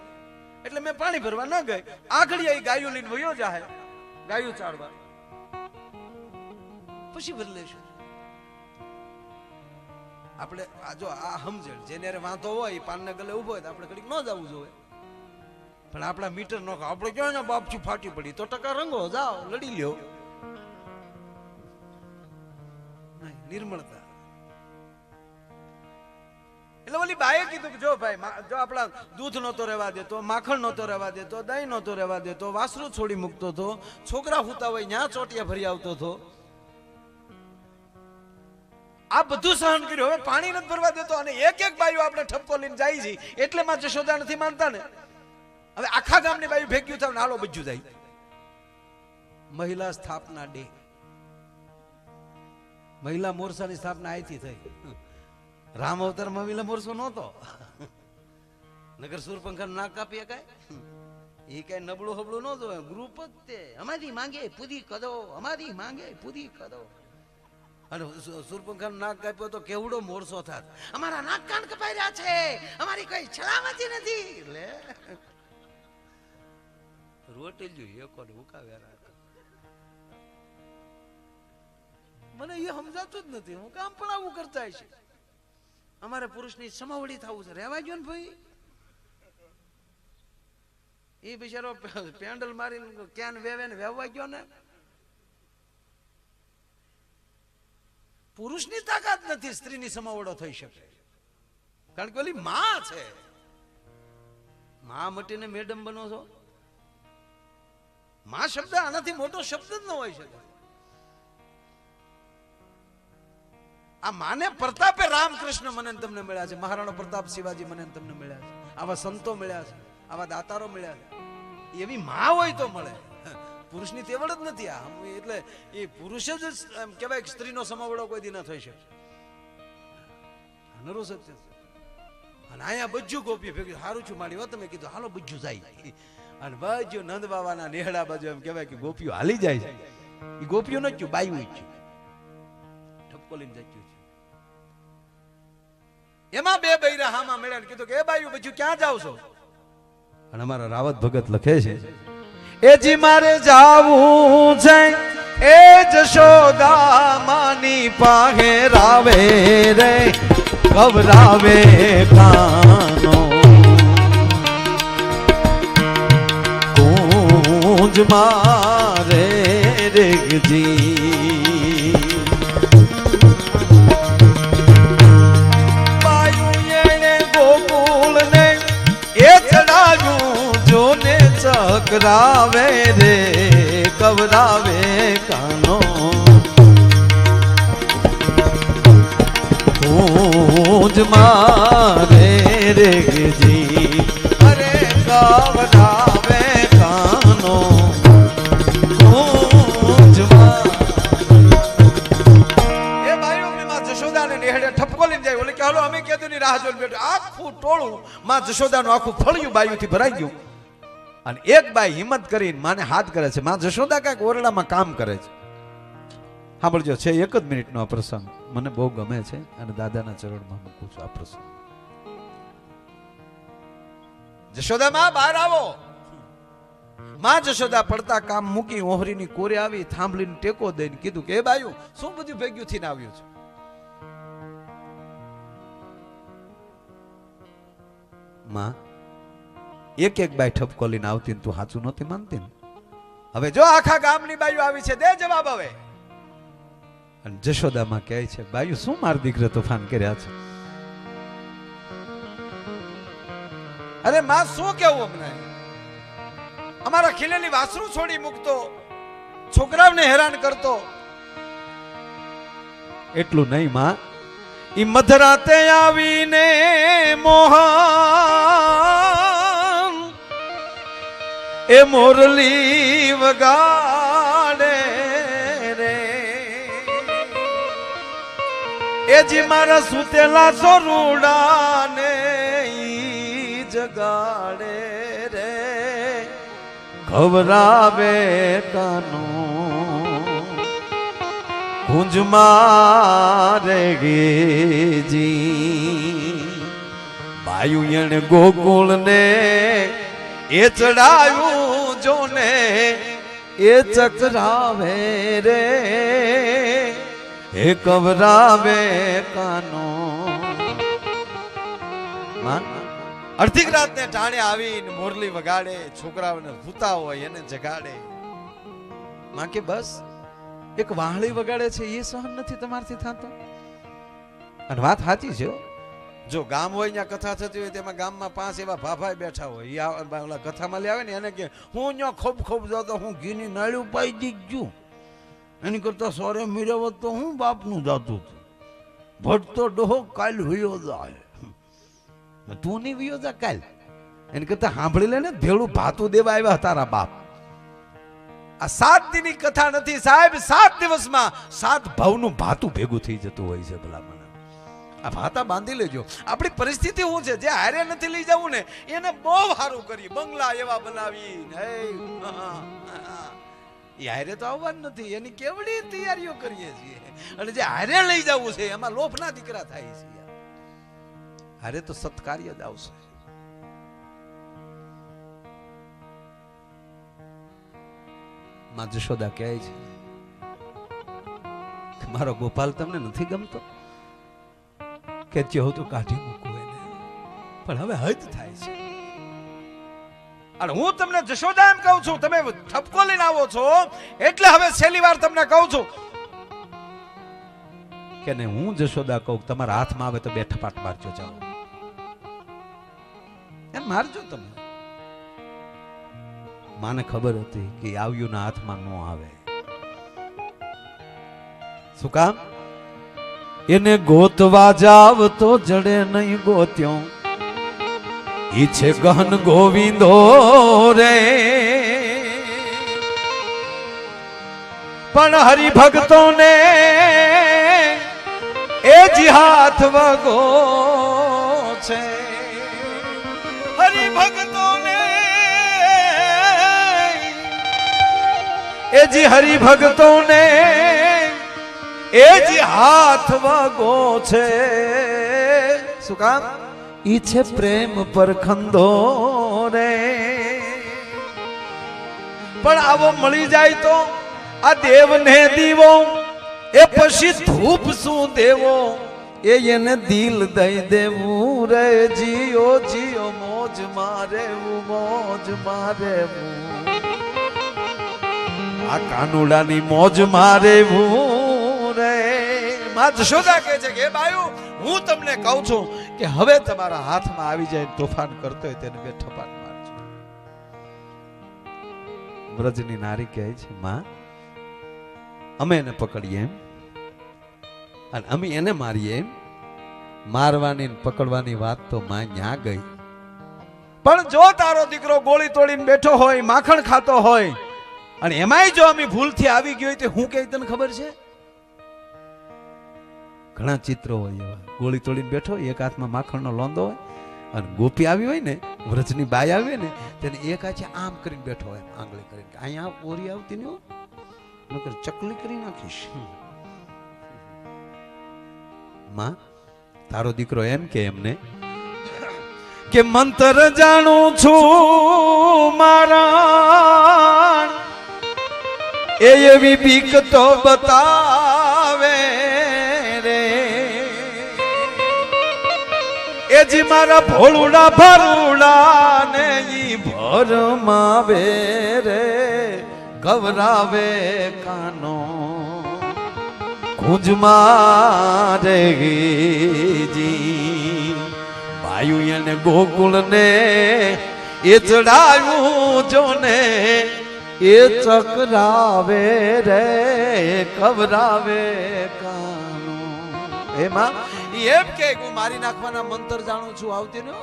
એટલે મેં પાણી ભરવા ન ગઈ. આગળ ગાયું લઈને વયો જાહે ગાયું ચારવા પછી ભરી લેશું. આપણે જો આ સમજણ જેને વાંધો હોય પાનને ગલે ઉભો હોય તો આપણે ઘડીક ન જવું જોઈએ. પણ આપણા મીટર નો આપણે ક્યાં ને બાપજી ફાટી પડી તો ટકા રંગો જાઓ લડી લ્યો. નિર્મળતા. એટલે ઓલી બાએ કીધું કે જો ભાઈ જો આપણા દૂધ નહોતો રહેવા દેતો, માખણ નહોતો રહેવા દેતો, દહીં નહોતો રહેવા દેતો, વાસરું છોડી મૂકતો હતો, છોકરા હુતા હોય ત્યાં ચોટિયા ભરી આવતો હતો, આ બધું સહન કર્યું. હવે પાણી નથી ભરવા દેતો અને એક બાયું આપણે ઠપકો લઈને જાય છે એટલે માં જશોદા નથી માનતા ને. હવે આખા ગામની બાયું ભેગ્યું થાય નાલો બજ્જુ જાય. મહિલા સ્થાપના ડે. મહિલા મોરચાની સ્થાપના અહીંથી થઈ. રામ અવતારમાં મહિલા મોરચો નહોતો. નગર સુરપંખા નાક કાપી કાય એ કઈ નબળું હબળું ન જોવે. ગ્રુપ જ તે અમારી માંગે પૂરી કરો, અમારી માંગે પૂરી કરો. અને સુરપંખા નાક કાપ્યો તો કેવડો મોરચો થાત. અમારા નાક કાન કપાઈ રહ્યા છે, અમારી કઈ સલામતી નથી. એટલે રોટેલ્યું એકોને ઉકાવ્યા. મને એ સમજાતું જ નથી હું કામ પણ આવું કરતા છે. અમારે પુરુષની સમાવડી થવું છે. રહેવા ગયો ને ભાઈ. એ બિચારો પેન્ડલ મારીને ક્યાં વેવે ને વેવવા ગયો ને. પુરુષની તાકાત નથી સ્ત્રીની સમાવડો થઈ શકે. કારણ કે ઓલી માં છે. માં મટીને મેડમ બનો છો. માં શબ્દ આનાથી મોટો શબ્દ જ ન હોય શકે. આ માને પ્રતાપે રામકૃષ્ણ મને તમને મળ્યા છે, મહારાણા પ્રતાપ શિવાજી મને તમને મળ્યા છે, આવા સંતો મળ્યા છે, આવા દાતારો મળ્યા છે. એવી માં હોય તો મળે. પુરુષની તેવડ જ નથી આ. એટલે એ પુરુષ જ એમ કહેવાય કે સ્ત્રીનો સમાવડો કોઈ દી ન થઈ શકે. નરો સત્ય છે. અને અહીંયા બજ્જુ ગોપી ભેગી સારું છું મારી વાત. તમે કીધું હાલો બજ્જુ જાય અને બજ્જુ નંદ બાબાના નેહડા બાજુ એમ કહેવાય કે ગોપીઓ હાલી જાય છે. એ ગોપીઓ ન થયું બાયું જ ઠપકો લઈને જચ્યું છે. એમાં બે બૈરા હામાં મળ્યા કીધું કે એ બાયું બજ્જુ ક્યાં જાવ છો? અને અમારા રાવત ભગત લખે છે એજી મારે જાવું છે એ જશોદા માની પાહે રાવે રે કવરાવે કાનો કુંજ મારે રેગજી બાયું એને ગોકુળ ને એ ચડાવ્યું જોને ચકરાવે રે કવરાવે કાનો કુંજ મારે રેગજી અરે કવરાવે કાનો કુંજ એ બાયો માં જશોદાને નેહડે ઠપકો લઈને જાય. ઓલે કે હાલો અમે કેદુની રાહ જોઈને બેઠો. આખું ટોળું માં જશોદાનું આખું ફળિયું બાયુથી ભરાઈ ગયું. અને એક બાઈ હિંમત કરીને માને હાથ કરે છે. માં જશોદા કઈક ઓરડામાં કામ કરે છે. સાંભળજો છે 1 જ મિનિટનો આ પ્રસંગ. મને બહુ ગમે છે અને દાદાના ચરણમાં મૂકું છું આ પ્રસંગ. જશોદા માં બહાર આવો. માં જશોદા પડતા કામ મૂકી ઓહરીની કોરે આવી, થાંભલીને ટેકો દઈને કીધું કે એ બાયું શું બધું ભેગ્યું થઈને આવ્યું છે? માં એક એક બાઈ ઠપકો લઈને આવતી ને તું સાચું નહોતી માનતી ને? હવે જો આખા ગામની બાયું આવી છે, દે જવાબ હવે. અને જશોદામાં કહે છે, બાયું શું મારા દીકરે તોફાન કર્યા છે? અરે માં શું કેવું અમને? અમારા ખીલેલી વાસરું છોડી મૂકતો, છોકરાઓને હેરાન કરતો. એટલું નહીં માં, ઈ મધરાતે આવીને મોહન એ મોરલી વગાડે રે, એ જી મારા સુતેલા સોરુડાને ઈ જગાડે રે, ખવરાવે કાનો ગુંજ મારે ગેજી. બાયું એને ગોકુળ ને એ ચડાયું જોને એ ચકરાવે રે, એ કવરાવે કાનો. અડધી રાત ને ટાણે આવીને મોરલી વગાડે, છોકરાઓને ભૂતા હોય એને જગાડે. માં કે બસ એક વાહળી વગાડે છે એ સહન નથી તમારથી થતો? અને વાત સાચી છે. જો ગામ હોય ત્યાં કથા થતી હોય તેમાં ગામમાં 5 એવા ભાભાઈ બેઠા હોય, એ કથામાં લે આવે ને એને કે હું ત્યાં ખૂબ ખૂબ જાતો, હું ઘીની નાળ્યું પાઈ દીધું, એની કરતા સોરે મિરવત તો હું બાપનું જાતું હતું, ભટતો ડોહો કાલ હુયો જાય, તું નહીં વિયો જા કાલ. એની કરતા સાંભળી લે ને, ભેળું ભાતું દેવા આવ્યા તારા બાપ. આ 7 દીની કથા નથી સાહેબ, 7 દિવસમાં 7 ભાવનું ભાતું ભેગું થઈ જતું હોય છે. ભલા મને આ ભાતા બાંધી લેજો. આપણી પરિસ્થિતિ શું છે, જે હારે નથી લઈ જવું ને એને બહુ સારું કરી, બંગલા એવા બનાવી, એ હારે તો આવવાનું નથી, એની કેવડી તૈયારીઓ કરીએ છીએ. અને જે હારે લઈ જવું છે એમાં લોભના દીકરા થાય છે. હારે તો સત્કાર્ય જ આવશે. માં જશોદા કહે છે કે મારો ગોપાલ તમને નથી ગમતો? કે જેવું તો કાઢી મૂકવું એને, પણ હવે હદ થાય છે. અને હું તમને જશોદા એમ કહું છું, તમે ઠપકો લઈને આવો છો એટલે હવે છેલ્લી વાર તમને કહું છું કે ને હું જશોદા કહું તમારા હાથમાં આવે તો 2 ઠપાટ મારજો, જાઓ એમ મારજો તમે. માને ખબર હતી કે આવ્યું ના હાથમાં ન આવે. શું કામ? એને ગોતવા જાવ તો જડે નહીં ગોત્યો, ઈ છે ગહન ગોવિંદો રે, પણ હરિભક્તોને એ જી હાથ વગો છે, હરિભક્તોને એ જી હરિભક્તોને એ જી હાથ વગો છે. શું કામ? ઈ છે પ્રેમ પર ખંદો રે, પણ આવો મળી જાય તો આ દેવને દીવો, એ પછી ધૂપ શું દેવો, એ એને દિલ દઈ દેવું રે. જીઓ જીઓ મોજ મારેવું, મોજ મારેવું, આ કાનુડાની મોજ મારેવું રે. માં જશોદા કહે છે કે બાયું હું તમને કહું છું કે હવે તમારા હાથમાં આવી જાય તોફાન કરતો હોય તેને 2 ઠપાટ મારજો. વ્રજની નારી કહે છે માં અમે એને પકડીએ એમ અને અમે એને મારીએ એમ? મારવાની પકડવાની વાત તો માં ન્યા ગઈ, પણ જો તારો દીકરો ગોળી તોડીને બેઠો હોય, માખણ ખાતો હોય અને એમાંય જો અમે ભૂલથી આવી ગયો હોય તો હું કઈ તને ખબર છે? ઘણા ચિત્રો હોય એવા, ગોળી તોડીને બેઠો, એક હાથમાં માખણનો લોંદો હોય અને ગોપી આવી હોય ને, વ્રજની બાઈ આવી હોય ને, તેને એક હાથે આમ કરીને બેઠો હોય, આંગળી કરીને, અહીંયા ઓરી આવતી નહીં હોય, નકર ચકલી કરી નાખીશ. માં તારો દીકરો એમ કે એમને કે મંતર જાણું છું મારા એ એવી બીક તો બતાવે રે એ જી મારા ભોળુડા ભરુડા ને ઈ ભરમાવે રે ગવરાવે કાનો કુંજમાં રે જી ભાઈ એને ગોકુળ ને એ ચડાયું જોને એ ચકરાવે રે કવરાવે કાનો એમાં એમ કે હું મારી નાખવાના મંતર જાણું છું આવતી ને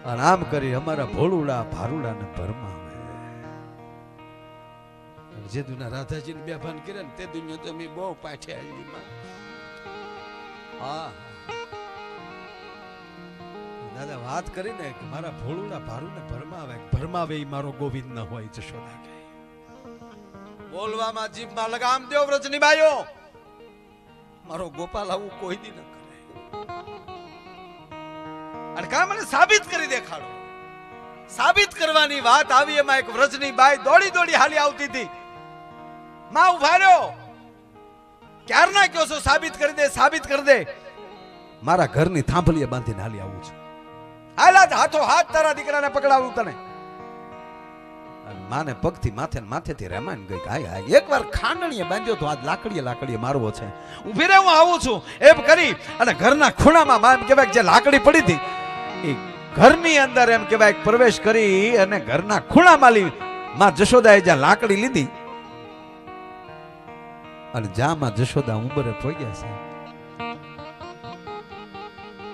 અને આમ કરી અમારા ભોળુડા ભારુડા ને ભરમાવે જે દુના રાધાજી ને બેભાન કર્યા ને તે દુનિયા તો અમે બહુ પાઠ્યા હા દાદા વાત કરીને કે મારા ભોળુડા ભારુને ભરમાવે ઈ મારો ગોવિંદ ન હોય જશોદા કે બોલવામાં જીભમાં લગામ દેવ વ્રજની બાયો મારો ગોપાલ આવું કોઈ દી ન કરે અને કા મને સાબિત કરી દેખાડો સાબિત કરવાની વાત આવી એમાં એક વ્રજની બાઈ દોડી દોડી હાલી આવતી હતી માં ઉભા રહ્યો ક્યારના કયો છો સાબિત કરી દે મારા ઘરની થાંભલીએ બાંધીને હાલી આવું છું હાલાત હાથો હાથ તારા દીકરાને પકડાવું તને માને પગથી માથેથી રેમાન ગઈ હાય એકવાર ખાંડણીએ બાંધ્યો તો આજ લાકડીએ મારવો છે ઊભી રે હું આવું છું એમ કરી અને ઘરના ખૂણામાં માં એમ કહેવાય જે લાકડી પડી હતી એ ઘરની અંદર એમ કહેવાય પ્રવેશ કરી અને ઘરના ખૂણામાં માં જશોદાએ જ્યાં લાકડી લીધી અને જ્યાં માં જશોદા ઉંબરે પહોંચ્યા છે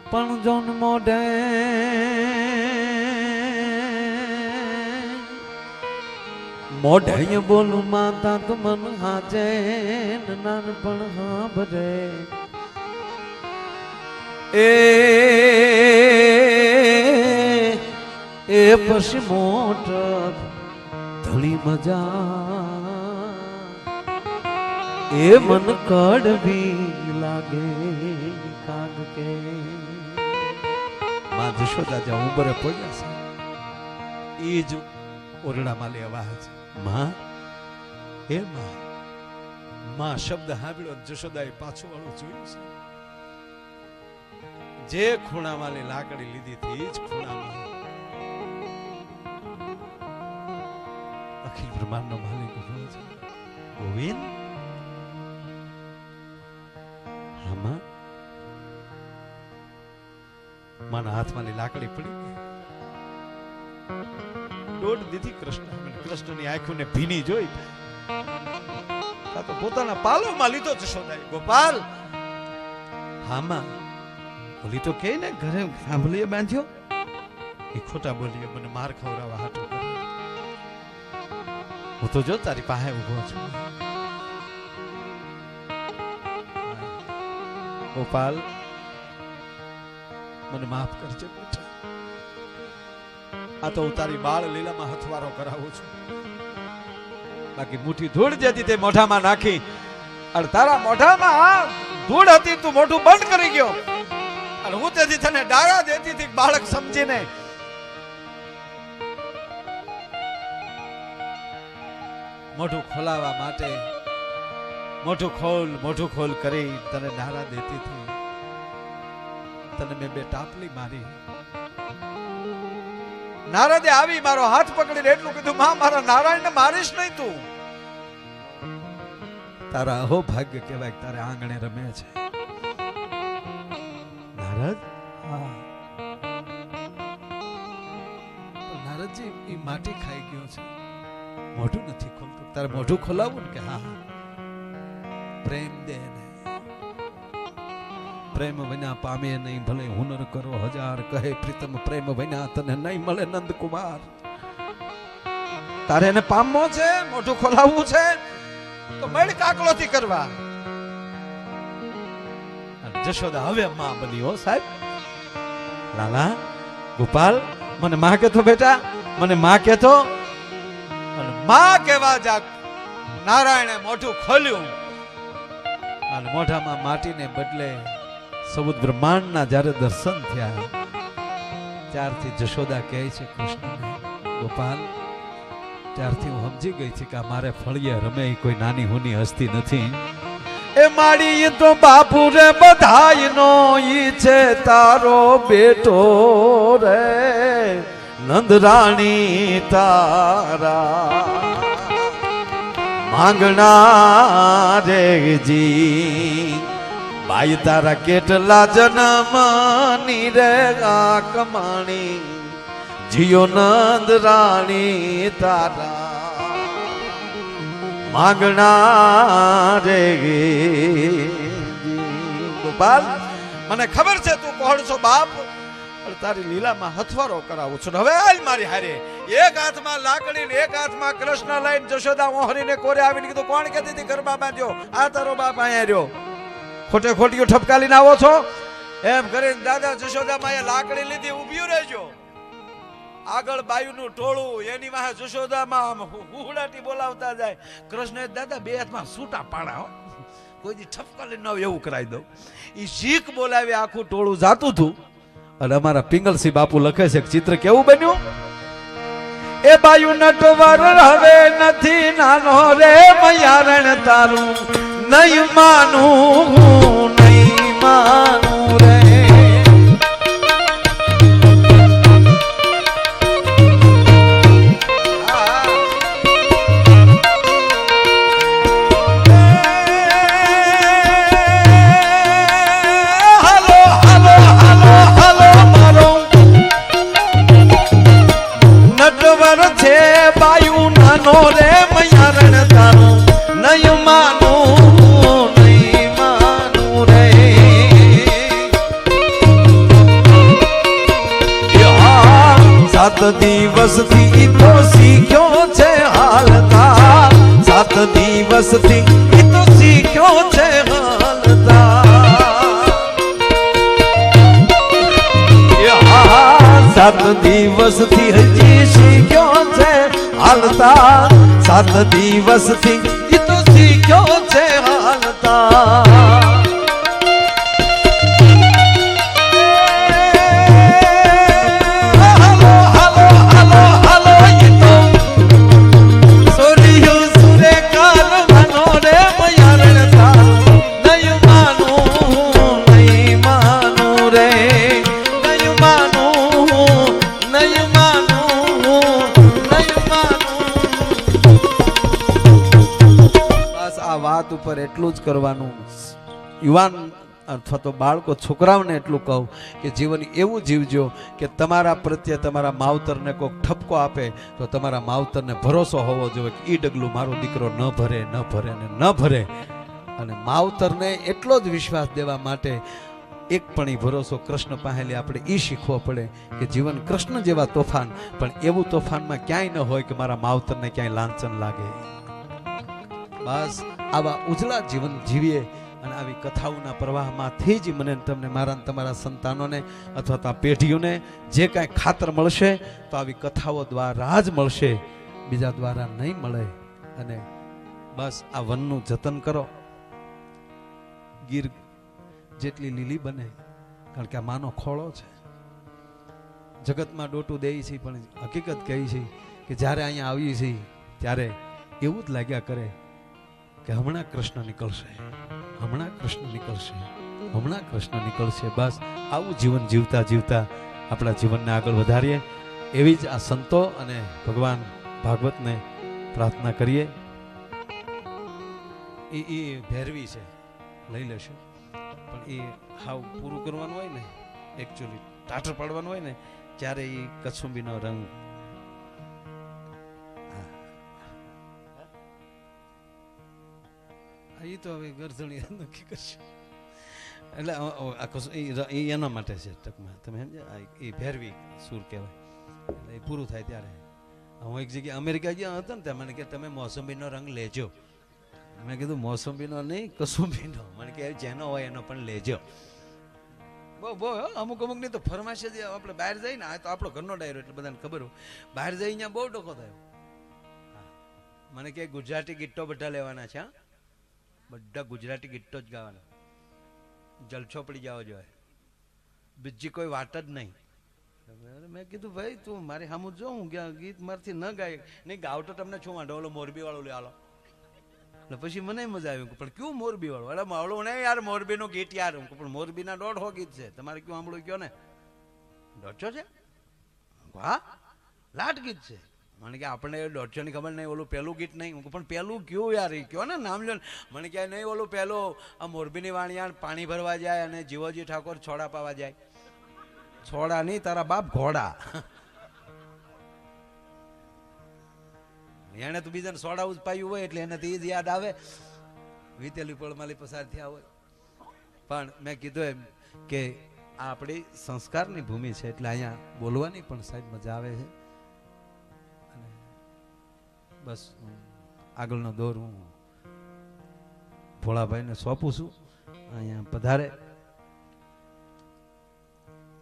પણ જોન મોઢે મોઢે બોલું માતા તો મન હાજે નાનપણ હાંભરે એ પછી મોટ ધળી મજા એ મન કડવી લાગે કાગ કે માં જશોદા જ્યાં ઉંબરે પહોંચ્યા છે એ જ ઓરડામાં લેવા છે માં એ માં શબ્દ સાંભળ્યો જશોદાએ પાછું વાળું જોયું છે જે ખૂણામાં લાકડી લીધી હતી જ ખૂણામાં અખિલ બ્રહ્માંડનો માલિક ઉભો છે ગોવિંદ આમાં માના હાથમાં લાકડી પડી દોડ દીધી કૃષ્ણની આંખોને ભીની જોઈ તો પોતાના પાલોમાં લીધો જશોદાએ ગોપાલ હામાં બોલી તો કે ને ઘરે સાંભળીએ બાંધ્યો એ ખોટા બોલીએ મને માર ખવડાવવા હાટું હું તો જો તારી પાસે ઉભો છું ગોપાલ મને માફ કરજે બેટા આ તો હું તારી બાળ લીલામાં હથવારો કરાવું છું બાકી મુઠ્ઠી ધૂળ જતી તે મોઢામાં નાખી અને તારા મોઢામાં ધૂળ હતી તું મોઢું બંધ કરી ગયો અને હું તેથી તને ડાળા દેતી હતી બાળક સમજીને મોઢું ખોલાવા માટે મોઢું ખોલ કરી તને ડાળા દેતી હતી તને મેં બે ટાપલી મારી નારદે આવી મારો હાથ પકડીને એટલું કીધું માં મારા નારાયણને મારીશ નહીં તું તારા અહો ભાગ્ય કહેવાય તારે આંગણે રમે છે નારદ નારદજી એ માટી ખાઈ ગયો છે મોઢું નથી ખોલતું તારે મોઢું ખોલાવું ને કે હા પ્રેમ દે ને પ્રેમ વિના પામે નહીં ભલે હુનર કરો હજાર કહે પ્રીતમ પ્રેમ વિના તને નહીં મળે નંદકુમાર તારે એને પામવો છે મોઢું ખોલાવવું છે તો મેળ કાકલોથી કરવા જશોદા હવે માં બની હો સાહેબ લાલા ગોપાલ મને માં કહેતો બેટા મને માં કહેતો અને માં કહેવા જા નારાયણે મોઢું ખોલ્યું અને મોઢામાં માટીને બદલે સૌદ બ્રહ્માંડના જ્યારે દર્શન થયા ત્યારથી જશોદા કહે છે કૃષ્ણને, ગોપાલ ત્યારથી હું સમજી ગઈ છે કે આ મારે ફળીએ રમે એ કોઈ નાની હુની હસ્તી નથી. એ માડી તો બાપુ રે બધાયનો ઈ છે તારો બેટો રે નંદરાણી તારા માંગણા રે જી બાઈ તારા કેટલા જન્મની રે આ કમાણી જીયો નંદરાણી તારા માંગણા રે ગોપાલ, મને ખબર છે તું કોણ છો બાપ, પણ તારી લીલામાં હથવારો કરાવું છું. હવે હાલ મારી હારે. એક હાથમાં લાકડી ને એક હાથમાં કૃષ્ણ લઈને જશોદા ઓહરીને કોરે આવીને કીધું કોણ કહેતી હતી ગરબા બાંધ્યો, આ તારો બાપ અહીંયા રહ્યો, ખોટે ખોટીઓ ઠપકાલીને આવો છો એમ કરીને દાદા જશોદામાં લાકડી લીધી, ઊભી રહેજો. આગળ બાયુનું ટોળું, એની વાહે જશોદામાં હુહડાટી બોલાવતા જાય. કૃષ્ણ દાદા બે હાથમાં સૂટા પાડા, કોઈ દી ઠપકાલી ન એવું કરાવી દઉં. એ શીખ બોલાવી આખું ટોળું જાતું હતું. અને અમારા પિંગલસિંહ બાપુ લખે છે ચિત્ર કેવું બન્યું. એ બાયુ નટવર હવે નથી નાનો રે મયારણ તારું નહીં માનું નહીં માનું રે. રે મયારણ તારું નહીં માનું નહીં માનું રે. સાત દિવસથી તો શીખ્યો છે હાલતા, સાત દિવસથી તો શીખ્યો છે હાલતા, સાત દિવસથી હજી શીખ્યો છે હાલતા, સાત દિવસથી ઈ તો શીખ્યો છે હાલતા. હાલો હાલો હાલો હાલો ઈ તો સોરિયું સુરે કાલવાનો રે મયારણ તારું નહીં માનું નહીં માનું રે નહીં માનું નહીં માનું. આ વાત ઉપર એટલું જ કરવાનું. યુવાન અથવા તો બાળકો છોકરાઓને એટલું કહું કે જીવન એવું જીવજો કે તમારા પ્રત્યે તમારા માવતરને કોઈક ઠપકો આપે તો તમારા માવતરને ભરોસો હોવો જોઈએ કે ઈ ડગલું મારો દીકરો ન ભરે ન ભરે ને ન ભરે. અને માવતરને એટલો જ વિશ્વાસ દેવા માટે એક પણ ભરોસો કૃષ્ણ પાસેથી આપણે એ શીખવો પડે કે જીવન કૃષ્ણ જેવા તોફાન, પણ એવું તોફાનમાં ક્યાંય ન હોય કે મારા માવતરને ક્યાંય લાંછન લાગે. બસ આવા ઉજળા જીવન જીવીએ અને આવી કથાઓના પ્રવાહમાંથી જ મને તમને મારા તમારા સંતાનોને અથવા તો આ પેઢીઓને જે કાંઈ ખાતર મળશે તો આવી કથાઓ દ્વારા જ મળશે, બીજા દ્વારા નહીં મળે. અને બસ આ વનનું જતન કરો. ગીર જેટલી લીલી બને, કારણ કે આ માનો ખોળો છે. જગતમાં ડોટું દે છે પણ હકીકત કહી છે કે જ્યારે અહીંયા આવીએ છીએ ત્યારે એવું જ લાગ્યા કરે કે હમણાં કૃષ્ણ નીકળશે, હમણાં કૃષ્ણ નીકળશે, હમણાં કૃષ્ણ નીકળશે. બસ આવું જીવન જીવતા જીવતા આપણા જીવનને આગળ વધારીએ એવી જ આ સંતો અને ભગવાન ભાગવતને પ્રાર્થના કરીએ. એ ભેરવી છે, લઈ લેશે, પણ એ હાવ પૂરું કરવાનું હોય ને, એકચ્યુઅલી ટાટર પાડવાનું હોય ને ત્યારે એ કસુંબીનો રંગ એ તો હવે ગરજણી નક્કી કરશે. એટલે એના માટે છે ટકમાં, તમે સમજ્યા? એ ભેરવી સૂર કહેવાય. એટલે એ પૂરું થાય ત્યારે હું એક જગ્યાએ અમેરિકા ગયા હતો ને ત્યાં મને કે તમે મોસંબીનો રંગ લેજો. મેં કીધું મોસંબીનો નહીં, કસુંબીનો. મને કે જેનો હોય એનો પણ લેજો. બહુ અમુક ની તો ફરમાશે જ. આપણે બહાર જઈએ ને, આ તો આપણો ઘરનો ડાયરો એટલે બધાને ખબર હોય. બહાર જઈ અહીંયા બહુ ડોકો થયો. મને કે ગુજરાતી ગીતો બધા લેવાના છે, બધા ગુજરાતી ગીતો જ ગાવાના, જલસો પડી જવો જોઈએ, બીજી કોઈ વાત જ નહીં. મેં કીધું ભાઈ તું મારી સામું જો હું ગીત મારથી ન ગાય નહીં ગાવ તો તમને શું વાંધો ઓલો મોરબી વાળો લે હાલો એટલે પછી મને મજા આવી પણ ક્યું મોરબી વાળો એટલે માવડો નહીં યાર મોરબીનું ગીત યાર હું પણ મોરબીના 150 ગીત છે તમારે ક્યું સાંભળ્યું કયો ને 150 છે હા લાટ ગીત છે મને કે આપણે 150 ની ખબર નહીં ઓલું પહેલું ગીત નહીં હું પણ પહેલું કયું યાર એ કયો ને નામ લો મને કહે નહીં ઓલું પહેલું આ મોરબીની વાણિયાણ પાણી ભરવા જાય અને જીવોજી ઠાકોર છોડા પાવા જાય છોડા નહીં તારા બાપ ઘોડા એને તો બીજાને સોડા જ પાયું હોય એટલે એને તો એ જ યાદ આવે વીતેલી પળમાલી પસાર થયા હોય પણ મેં કીધું એમ કે આ આપણી સંસ્કારની ભૂમિ છે એટલે અહીંયા બોલવાની પણ સાહેબ મજા આવે છે અને બસ આગળનો દોર હું ભોળાભાઈને સોંપું છું અહીંયા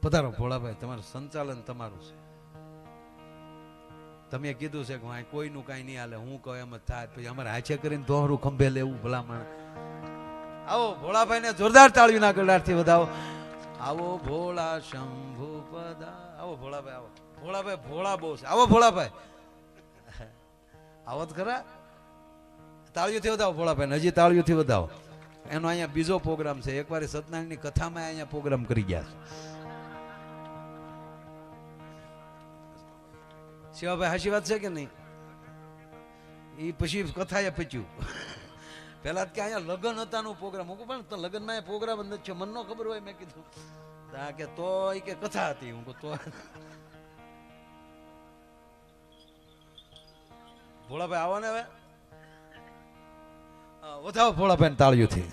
પધારો ભોળાભાઈ તમારું સંચાલન તમારું છે તમે કીધું છે કે કોઈનું કાંઈ નહીં હાલે હું કહું એમ જ થાય પછી અમારે હાચે કરીને દોહરું ખંભે લેવું ભલામણ આવો ભોળાભાઈ ને જોરદાર તાળીના ગળાથી વધાવો આવો ભોળા શંભુ પદા આવો ભોળાભાઈ આવો ભોળાભાઈ ભોળા બહુ છે આવો ભોળાભાઈ આવો જ ખરા તાળીઓથી વધાવો ભોળાભાઈ હજી તાળીઓથી વધાવો એનો અહીંયા બીજો પ્રોગ્રામ છે એકવાર સત્યનારાયણની કથામાં અહીંયા પ્રોગ્રામ કરી ગયા છે શિવાભાઈ હાચી વાત છે કે નહીં એ પછી કથા એ પચ્યું પેલા કે અહીંયા લગ્ન હતા નો પ્રોગ્રામ હું પણ લગ્નમાં પ્રોગ્રામ જ નથી મને ન ખબર હોય મેં કીધું કે તો એ કે કથા હતી હું તો ભોળાભાઈ આવો ને હવે વધાવો ભોળાભાઈ તાળીઓથી